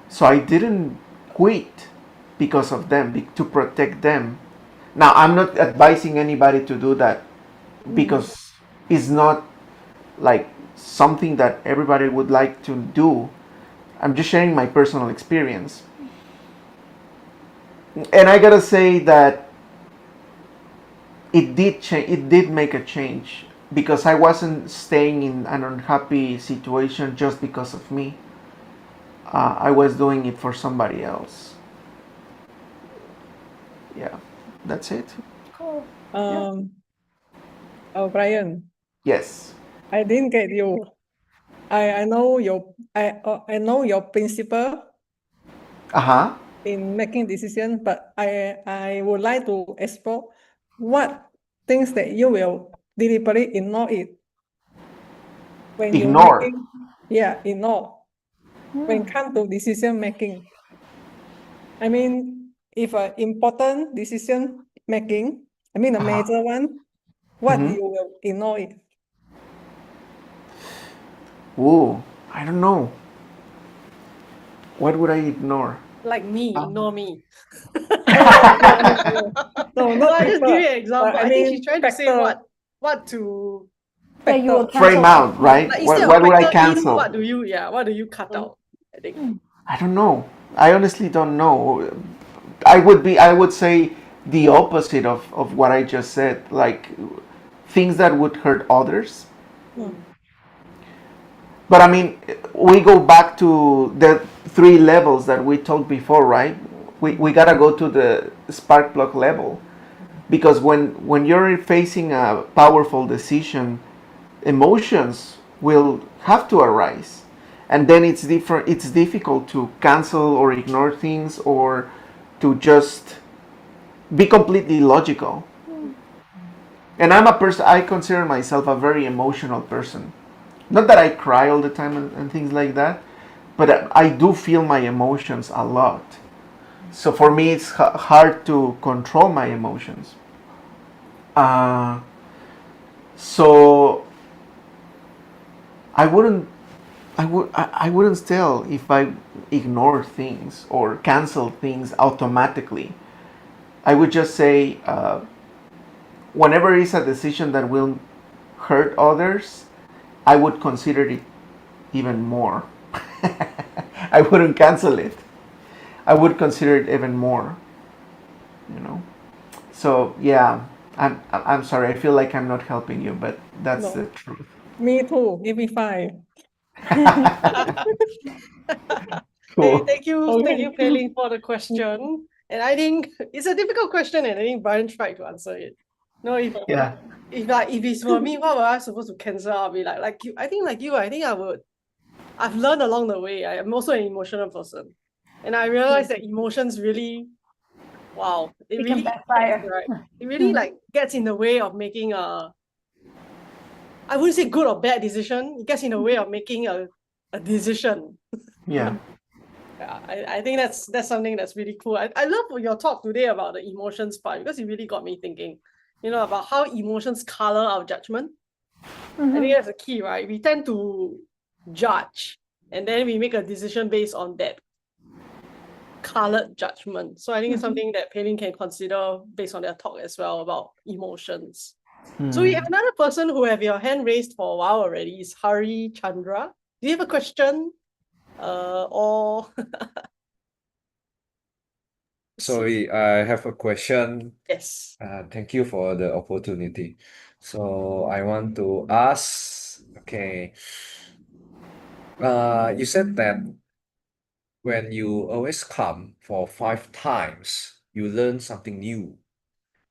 So I didn't quit because of them, to protect them. Now, I'm not advising anybody to do that, because it's not like something that everybody would like to do. I'm just sharing my personal experience. And I gotta say that it did change. It did make a change because I wasn't staying in an unhappy situation just because of me. I was doing it for somebody else. Yeah, that's it.
Cool.
Oh, Brian,
Yes.
I didn't get you. I know I know your principle
Uh huh.
in making decision, but I would like to explore what things that you will deliberately ignore it when you
Ignore.
making ignore when come to decision making. I mean, if an important decision making, I mean a
Uh-huh.
major one, what
Mhm.
you will ignore it?
Ooh, I don't know. What would I ignore?
Like me, ignore me.
No,
No,
not
I just give you
people,
an example.
but I
I think she's
mean
trying to say
factor,
what to
That you will
factor.
Frame
cancel
out, right?
like
What
instead of
what would I
factor in,
cancel?
what do you cut out? I think.
I don't know. I honestly don't know. I would say the opposite of what I just said, like things that would hurt others. But I mean, we go back to the three levels that we talked before, right? We gotta go to the spark plug level because when you're facing a powerful decision, emotions will have to arise, and then it's different. It's difficult to cancel or ignore things or to just be completely logical. And I'm a person. I consider myself a very emotional person. Not that I cry all the time and things like that, but I do feel my emotions a lot. So for me, it's hard to control my emotions. Uh, so I wouldn't I wouldn't tell if I ignore things or cancel things automatically. I would just say whenever it's a decision that will hurt others, I would consider it even more. I wouldn't cancel it. I would consider it even more. You know. So yeah, I'm sorry. I feel like I'm not helping you, but that's the
No,
truth.
me too. Give me 5.
Hey,
Cool.
thank you,
Okay.
Pei-Ling, for the question. And I think it's a difficult question, and I think Brian tried to answer it. No,
Yeah.
if it's for me, what was I supposed to cancel? I'll be like you. I think like you. I think I would. I've learned along the way. I am also an emotional person, and I realized that emotions really, wow, it
It can
really
backfire.
impacts, right? It really like gets in the way of making a. I wouldn't say good or bad decision. It gets in the way of making a decision.
Yeah.
Yeah, I think that's something that's really cool. I love your talk today about the emotions part because it really got me thinking, about how emotions color our judgment. I think that's the key, right? We tend to judge and then we make a decision based on that colored judgment. So I think it's something that Pei-Ling can consider based on their talk as well about emotions. So we have another person who have your hand raised for a while already. Is Hari Chandra. Do you have a question? Or
Sorry, I have a question.
yes.
Thank you for the opportunity. So I want to ask, okay, you said that when you always come for 5 times, you learn something new.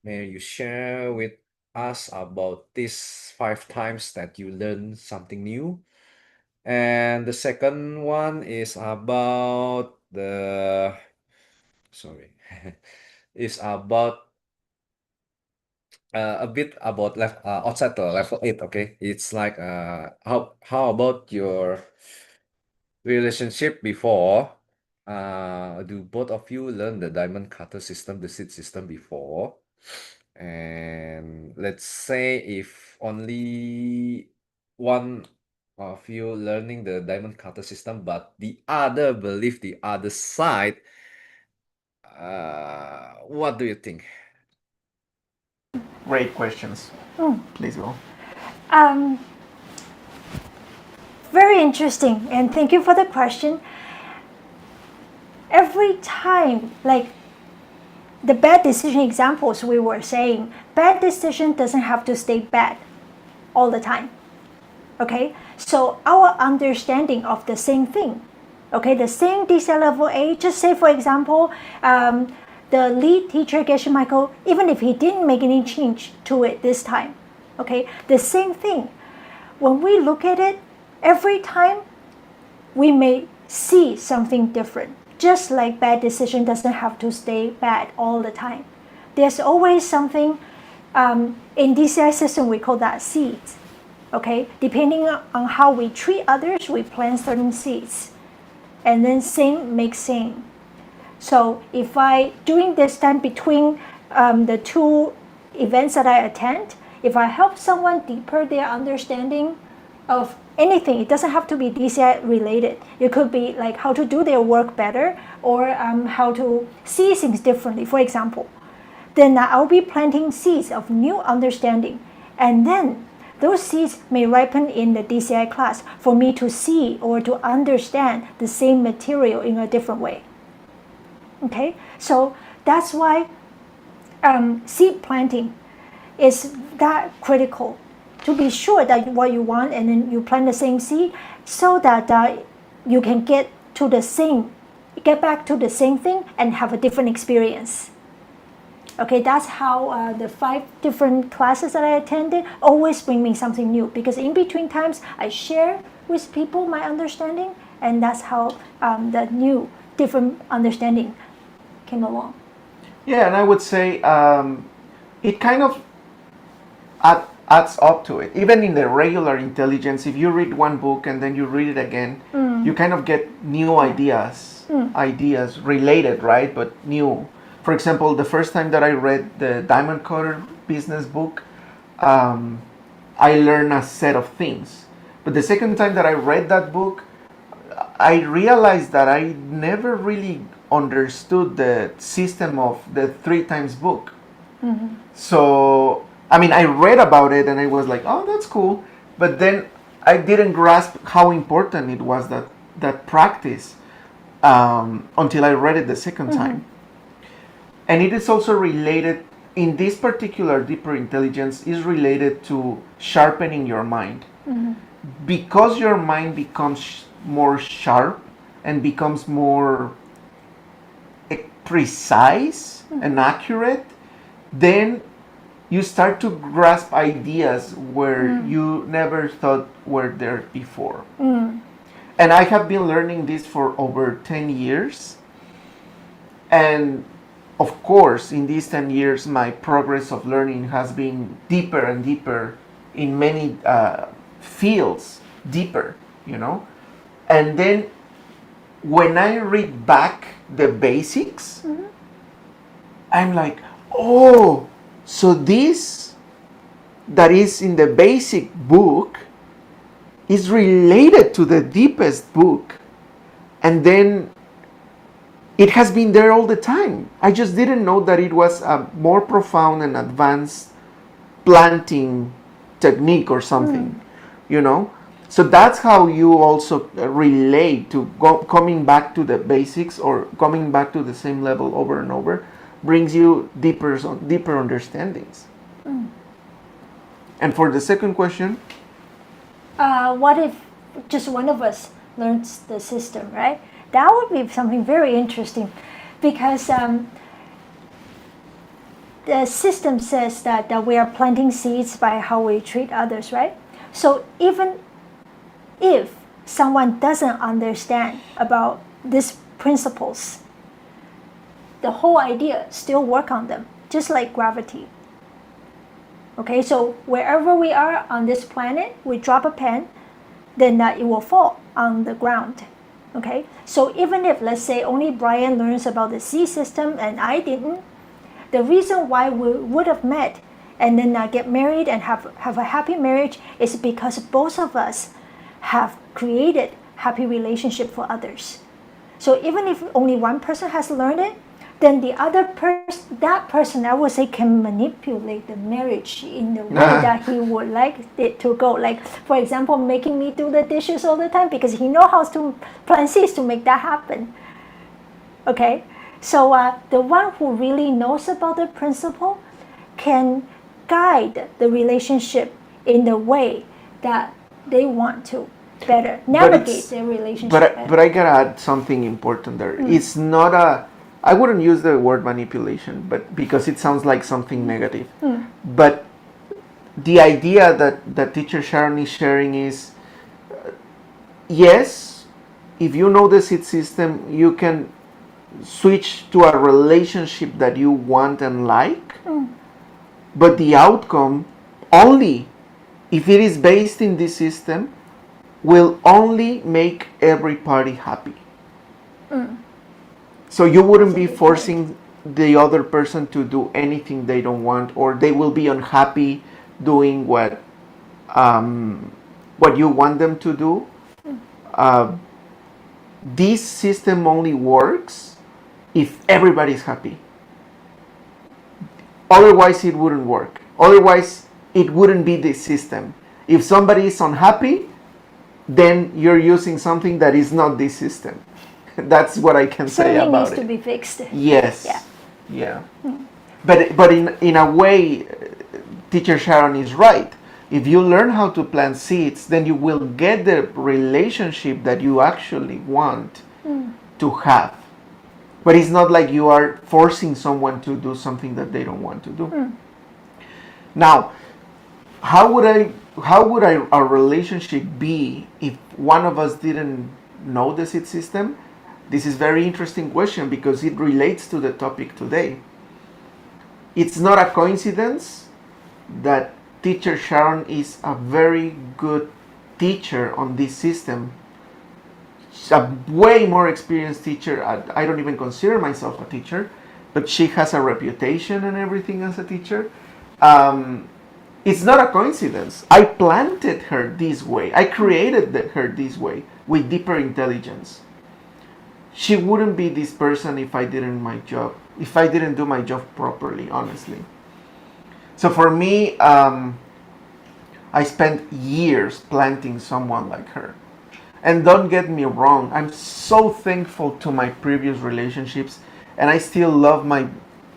May you share with us about these 5 times that you learn something new? And the second one is about sorry, is about a bit about outside the level 8. Okay, it's like how about your relationship before? Do both of you learn the diamond cutter system, the seed system before? And let's say if only one of you learning the diamond cutter system, but the other believe the other side, what do you think?
Great questions. Please go.
Um, Very interesting, and thank you for the question. Every time, like the bad decision examples we were saying, bad decision doesn't have to stay bad all the time. Okay, so our understanding of the same thing, okay, the same DCI level A, just say for example, the lead teacher, Geshe Michael, even if he didn't make any change to it this time, okay, the same thing. When we look at it, every time we may see something different. Just like bad decision doesn't have to stay bad all the time. There's always something, in DCI system we call that seeds. Okay, depending on how we treat others, we plant certain seeds. And then same makes same. So if I, during this time between the two events that I attend, if I help someone deeper their understanding of anything, it doesn't have to be DCI related. It could be like how to do their work better or how to see things differently, for example. Then I'll be planting seeds of new understanding. And then those seeds may ripen in the DCI class for me to see or to understand the same material in a different way. Okay, so that's why seed planting is that critical, to be sure that what you want, and then you plant the same seed so that you can get back to the same thing and have a different experience. Okay, that's how the 5 different classes that I attended always bring me something new, because in between times I share with people my understanding, and that's how the new different understanding came along.
Yeah, and I would say it kind of adds up to it. Even in the regular intelligence, if you read one book and then you read it again, you kind of get new ideas related, right? But new. For example, the first time that I read the Diamond Cutter business book, I learned a set of things. But the second time that I read that book, I realized that I never really understood the system of the 3 times book. So, I mean, I read about it and I was like, oh, that's cool. But then I didn't grasp how important it was, that practice, until I read it the second time. And it is also related, in this particular deeper intelligence, is related to sharpening your mind. Because your mind becomes more sharp and becomes more precise and accurate, then you start to grasp ideas where you never thought were there before. And I have been learning this for over 10 years. And of course, in these 10 years, my progress of learning has been deeper and deeper in many fields, deeper, you know. And then when I read back the basics, I'm like, oh, so this that is in the basic book is related to the deepest book. And then it has been there all the time. I just didn't know that it was a more profound and advanced planting technique or something, you know? So that's how you also relate to coming back to the basics, or coming back to the same level over and over, brings you deeper understandings. And for the second question,
what if just one of us learns the system, right? That would be something very interesting, because the system says that we are planting seeds by how we treat others, right? So even if someone doesn't understand about these principles, the whole idea still work on them, just like gravity. Okay, so wherever we are on this planet, we drop a pen, then it will fall on the ground. Okay, so even if, let's say, only Brian learns about the C system and I didn't, the reason why we would have met and then get married and have a happy marriage is because both of us have created happy relationship for others. So even if only one person has learned it, then the other person, that person, I would say, can manipulate the marriage in the way that he would like it to go. Like, for example, making me do the dishes all the time because he knows how to plant seeds to make that happen. Okay, so the one who really knows about the principle can guide the relationship in the way that they want to better navigate their relationship.
But I gotta add something important there. It's not I wouldn't use the word manipulation, but because it sounds like something negative. But the idea that teacher Sharon is sharing is, yes, if you know the seed system, you can switch to a relationship that you want and like, but the outcome, only if it is based in this system, will only make every party happy. So you wouldn't be forcing the other person to do anything they don't want, or they will be unhappy doing what you want them to do. This system only works if everybody's happy. Otherwise, it wouldn't work. Otherwise, it wouldn't be the system. If somebody is unhappy, then you're using something that is not this system. That's what I can say
Certainly
about
needs
it.
to be fixed.
Yes.
Yeah.
But in a way, teacher Sharon is right. If you learn how to plant seeds, then you will get the relationship that you actually want to have. But it's not like you are forcing someone to do something that they don't want to do. Now, how would our relationship be if one of us didn't know the seed system? This is a very interesting question because it relates to the topic today. It's not a coincidence that teacher Sharon is a very good teacher on this system. She's a way more experienced teacher. I don't even consider myself a teacher, but she has a reputation and everything as a teacher. It's not a coincidence. I planted her this way. I created her this way with deeper intelligence. She wouldn't be this person if I didn't do my job properly, honestly. So for me, I spent years planting someone like her. And don't get me wrong, I'm so thankful to my previous relationships, and I still love my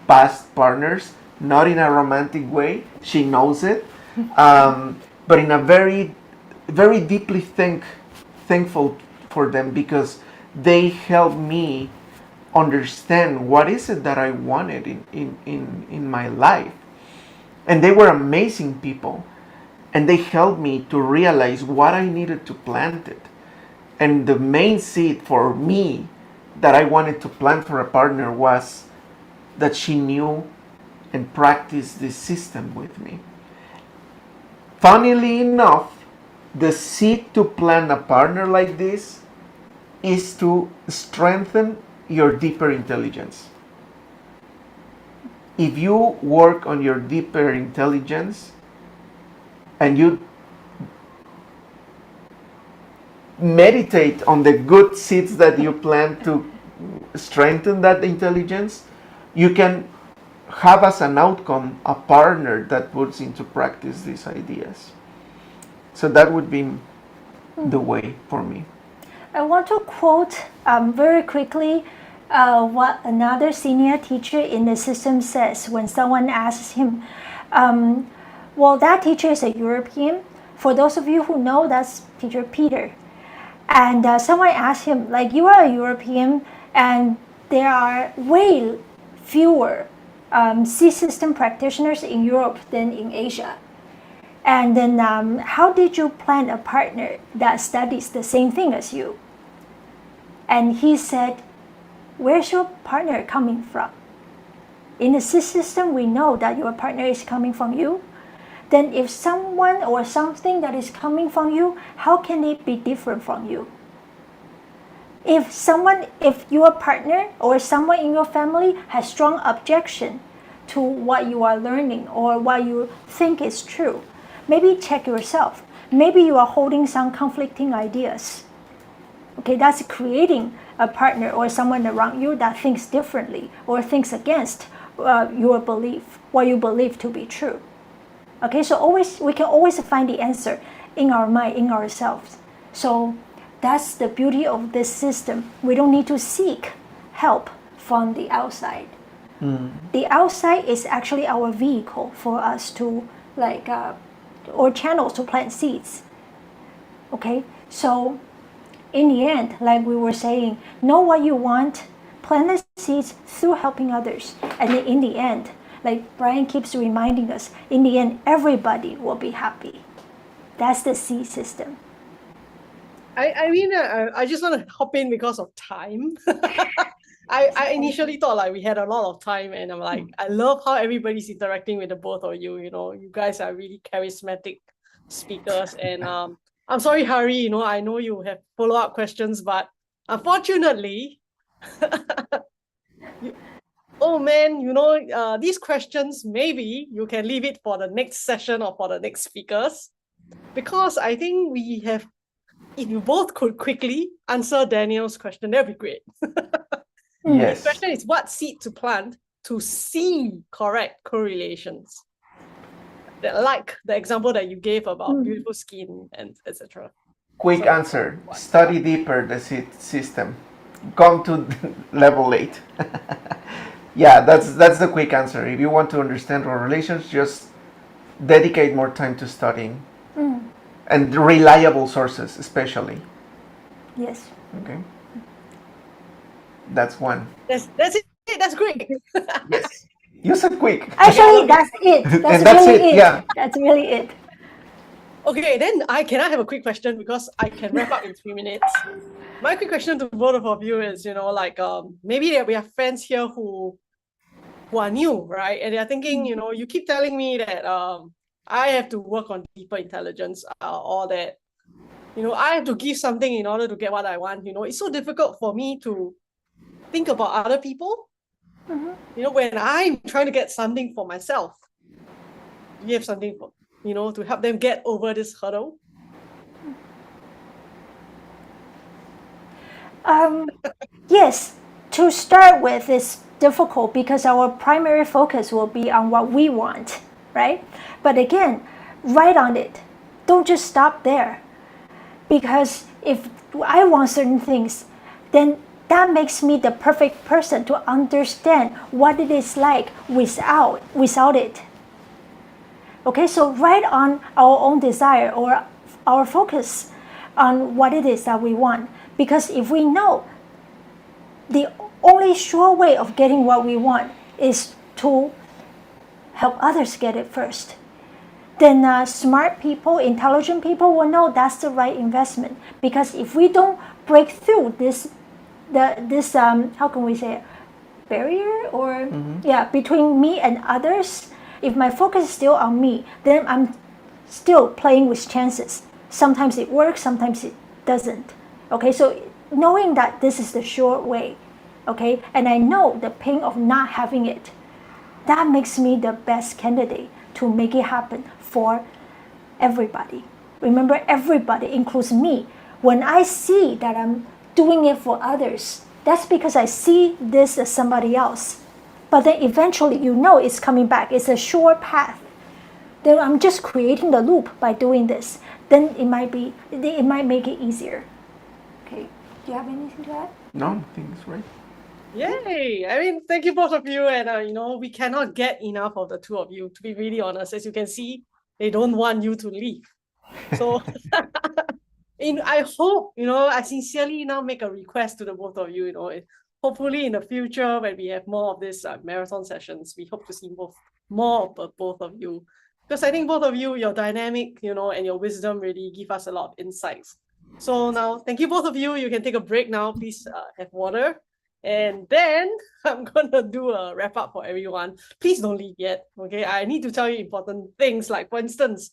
past partners, not in a romantic way. She knows it, but in a very, very deeply thankful for them because they helped me understand what is it that I wanted in my life. And they were amazing people. And they helped me to realize what I needed to plant it. And the main seed for me that I wanted to plant for a partner was that she knew and practiced this system with me. Funnily enough, the seed to plant a partner like this is to strengthen your deeper intelligence. If you work on your deeper intelligence and you meditate on the good seeds that you plant to strengthen that intelligence, you can have as an outcome a partner that puts into practice these ideas. So that would be the way for me.
I want to quote very quickly what another senior teacher in the system says when someone asks him, well, that teacher is a European. For those of you who know, that's teacher Peter. And someone asked him, like, you are a European and there are way fewer seed system practitioners in Europe than in Asia. And then how did you plant a partner that studies the same thing as you? And he said, where's your partner coming from? In the seed system, we know that your partner is coming from you. Then if someone or something that is coming from you, how can it be different from you? If your partner or someone in your family has strong objection to what you are learning or what you think is true, maybe check yourself. Maybe you are holding some conflicting ideas. Okay, that's creating a partner or someone around you that thinks differently or thinks against your belief, what you believe to be true. Okay, so we can always find the answer in our mind, in ourselves. So that's the beauty of this system. We don't need to seek help from the outside. The outside is actually our vehicle for us to or channels to plant seeds. Okay, so in the end, like we were saying, know what you want, plant the seeds through helping others, and then in the end, like Brian keeps reminding us, in the end, everybody will be happy. That's the seed system.
I just want to hop in because of time. I initially thought like we had a lot of time, and I'm like, I love how everybody's interacting with the both of you. You know, you guys are really charismatic speakers, and I'm sorry, Hari. You know, I know you have follow-up questions, but unfortunately, oh man, you know, these questions maybe you can leave it for the next session or for the next speakers, because I think we have. If you both could quickly answer Daniel's question, that'd be great.
Yes.
The question is what seed to plant to see correct correlations. Like the example that you gave about beautiful skin and etc.
Quick
So-
answer. Study deeper the system. Come to level 8. Yeah, that's the quick answer. If you want to understand correlations, just dedicate more time to studying. And reliable sources, especially.
Yes.
Okay. That's one.
That's it. That's great.
Yes. You said quick.
Actually, that's it. That's
And that's
really
it, yeah.
That's really it.
Okay, then can I have a quick question, because I can wrap up in 3 minutes. My quick question to both of you is, you know, like maybe we have friends here who are new, right? And they're thinking, you know, you keep telling me that I have to work on deeper intelligence, or that, you know, I have to give something in order to get what I want. You know, it's so difficult for me to think about other people. You know, when I'm trying to get something for myself, you have something for, you know, to help them get over this hurdle.
Yes, to start with, it's difficult because our primary focus will be on what we want, right? But again, write on it. Don't just stop there. Because if I want certain things, then that makes me the perfect person to understand what it is like without it. Okay, so write on our own desire or our focus on what it is that we want. Because if we know the only sure way of getting what we want is to help others get it first, then smart people, intelligent people will know that's the right investment. Because if we don't break through this how can we say it, barrier or between me and others, if my focus is still on me, then I'm still playing with chances. Sometimes it works, sometimes it doesn't. Okay, so knowing that this is the sure way, okay, and I know the pain of not having it, that makes me the best candidate to make it happen for everybody. Remember, everybody includes me. When I see that I'm doing it for others, that's because I see this as somebody else. But then eventually, you know, it's coming back. It's a sure path. Then I'm just creating the loop by doing this. Then it might make it easier. Okay. Do you have anything to add?
No, I think it's right.
Yay! I mean, thank you both of you, and you know, we cannot get enough of the two of you. To be really honest, as you can see, they don't want you to leave. So, I hope, you know, I sincerely now make a request to the both of you. You know, hopefully in the future when we have more of these marathon sessions, we hope to see more of the both of you, because I think both of you, your dynamic, you know, and your wisdom really give us a lot of insights. So now, thank you both of you. You can take a break now. Please have water. And then I'm gonna do a wrap up for everyone. Please don't leave yet, okay? I need to tell you important things, like for instance,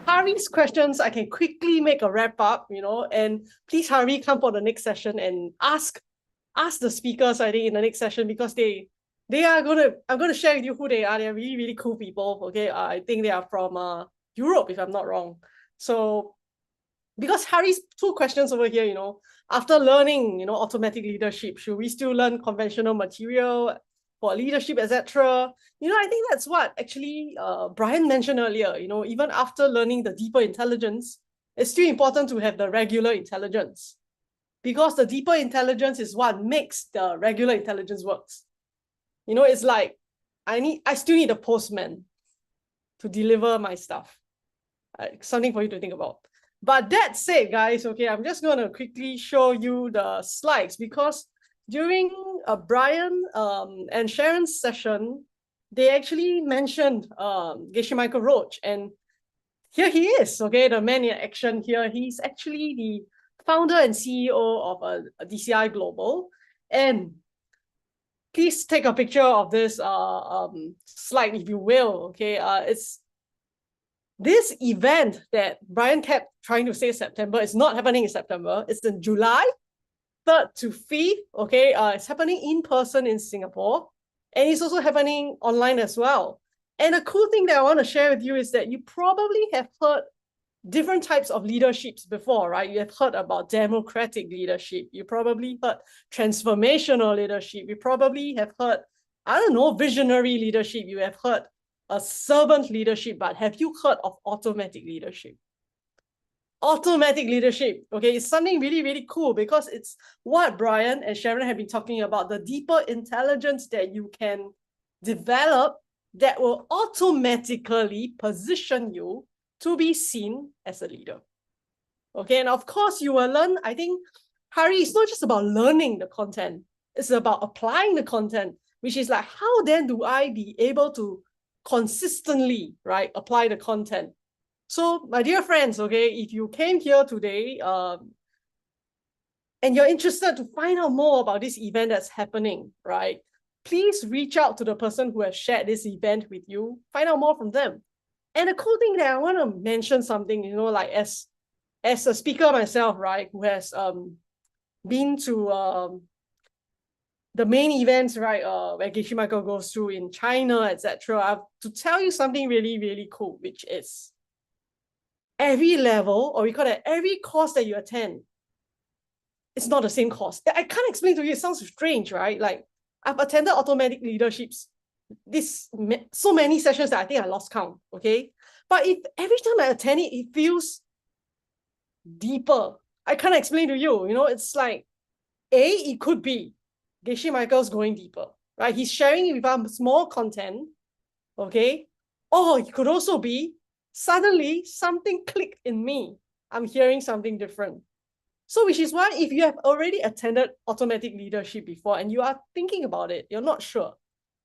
Hari's questions, I can quickly make a wrap up, you know, and please Hari, come for the next session and ask the speakers, I think, in the next session, because I'm gonna share with you who they are. They're really, really cool people, okay? I think they are from Europe, if I'm not wrong. So because Harry's two questions over here, after learning, automatic leadership, should we still learn conventional material for leadership, etc.? I think that's what actually Brian mentioned earlier. Even after learning the deeper intelligence, it's still important to have the regular intelligence, because the deeper intelligence is what makes the regular intelligence works. It's like I still need a postman to deliver my stuff. Something for you to think about. But that said, guys, okay, I'm just going to quickly show you the slides, because during Brian and Sharon's session, they actually mentioned Geshe Michael Roach, and here he is, okay, the man in action here. He's actually the founder and CEO of DCI Global. And please take a picture of this slide, if you will, okay? It's this event that Brian kept trying to say September. It's not happening in September. It's in July 3rd to 5th, okay? It's happening in person in Singapore, and it's also happening online as well. And a cool thing that I want to share with you is that you probably have heard different types of leaderships before, right? You have heard about democratic leadership. You probably heard transformational leadership. You probably have heard, visionary leadership. You have heard a servant leadership, but have you heard of automatic leadership? Automatic leadership, okay, is something really, really cool, because it's what Brian and Sharon have been talking about, the deeper intelligence that you can develop that will automatically position you to be seen as a leader. Okay, and of course you will learn, I think, Harry, it's not just about learning the content, it's about applying the content, which is like, how then do I be able to consistently, right, apply the content? So, my dear friends, okay, if you came here today and you're interested to find out more about this event that's happening, right, please reach out to the person who has shared this event with you, find out more from them. And a cool thing that I want to mention something, like as a speaker myself, right, who has been to the main events, right, where Geshe Michael goes through in China, etc. I have to tell you something really, really cool, which is every level, or we call it every course that you attend, it's not the same course. I can't explain to you, it sounds strange, right? Like, I've attended automatic leaderships, so many sessions that I think I lost count, okay? But if every time I attend it, it feels deeper. I can't explain to you, it's like, it could be Geshe Michael's going deeper, right? He's sharing with us more content, okay? Or it could also be, suddenly something clicked in me. I'm hearing something different. So which is why if you have already attended automatic leadership before and you are thinking about it, you're not sure,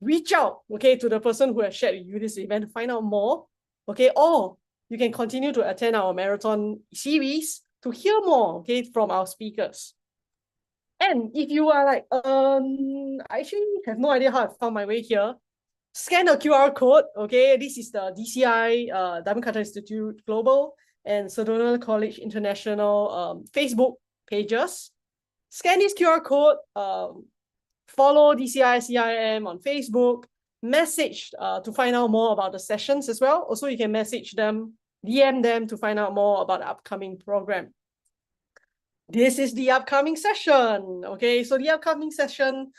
reach out, okay, to the person who has shared with you this event to find out more, okay? Or you can continue to attend our marathon series to hear more, okay, from our speakers. And if you are like, I actually have no idea how I found my way here, scan the QR code, okay? This is the DCI, Diamond Cutter Institute Global and Sedona College International Facebook pages. Scan this QR code, follow DCI CIM on Facebook, message to find out more about the sessions as well. Also, you can message them, DM them to find out more about the upcoming program. This is the upcoming session, okay? So the upcoming session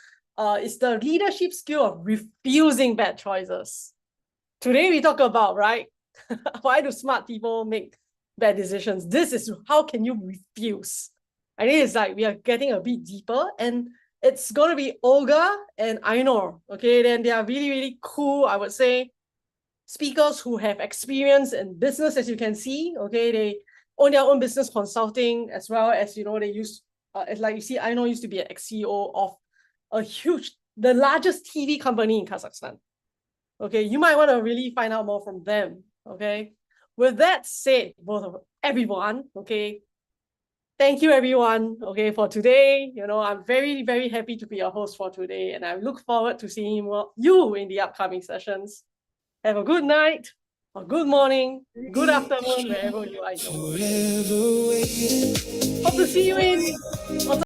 is the leadership skill of refusing bad choices. Today we talk about, right, why do smart people make bad decisions? This is how can you refuse. I think it's like we are getting a bit deeper, and it's going to be Olga and Ainur, okay? Then they are really, really cool, I would say, speakers who have experience in business, as you can see, okay? They own their own business consulting, as well as, they use, like you see, Ainur used to be an ex-CEO of the largest TV company in Kazakhstan. Okay, you might want to really find out more from them, okay? With that said, everyone, okay, thank you everyone, okay, for today. I'm very, very happy to be your host for today, and I look forward to seeing you in the upcoming sessions. Have a good night, or good morning, good afternoon, wherever you are in the world.
Forever waiting.
Hope to see you in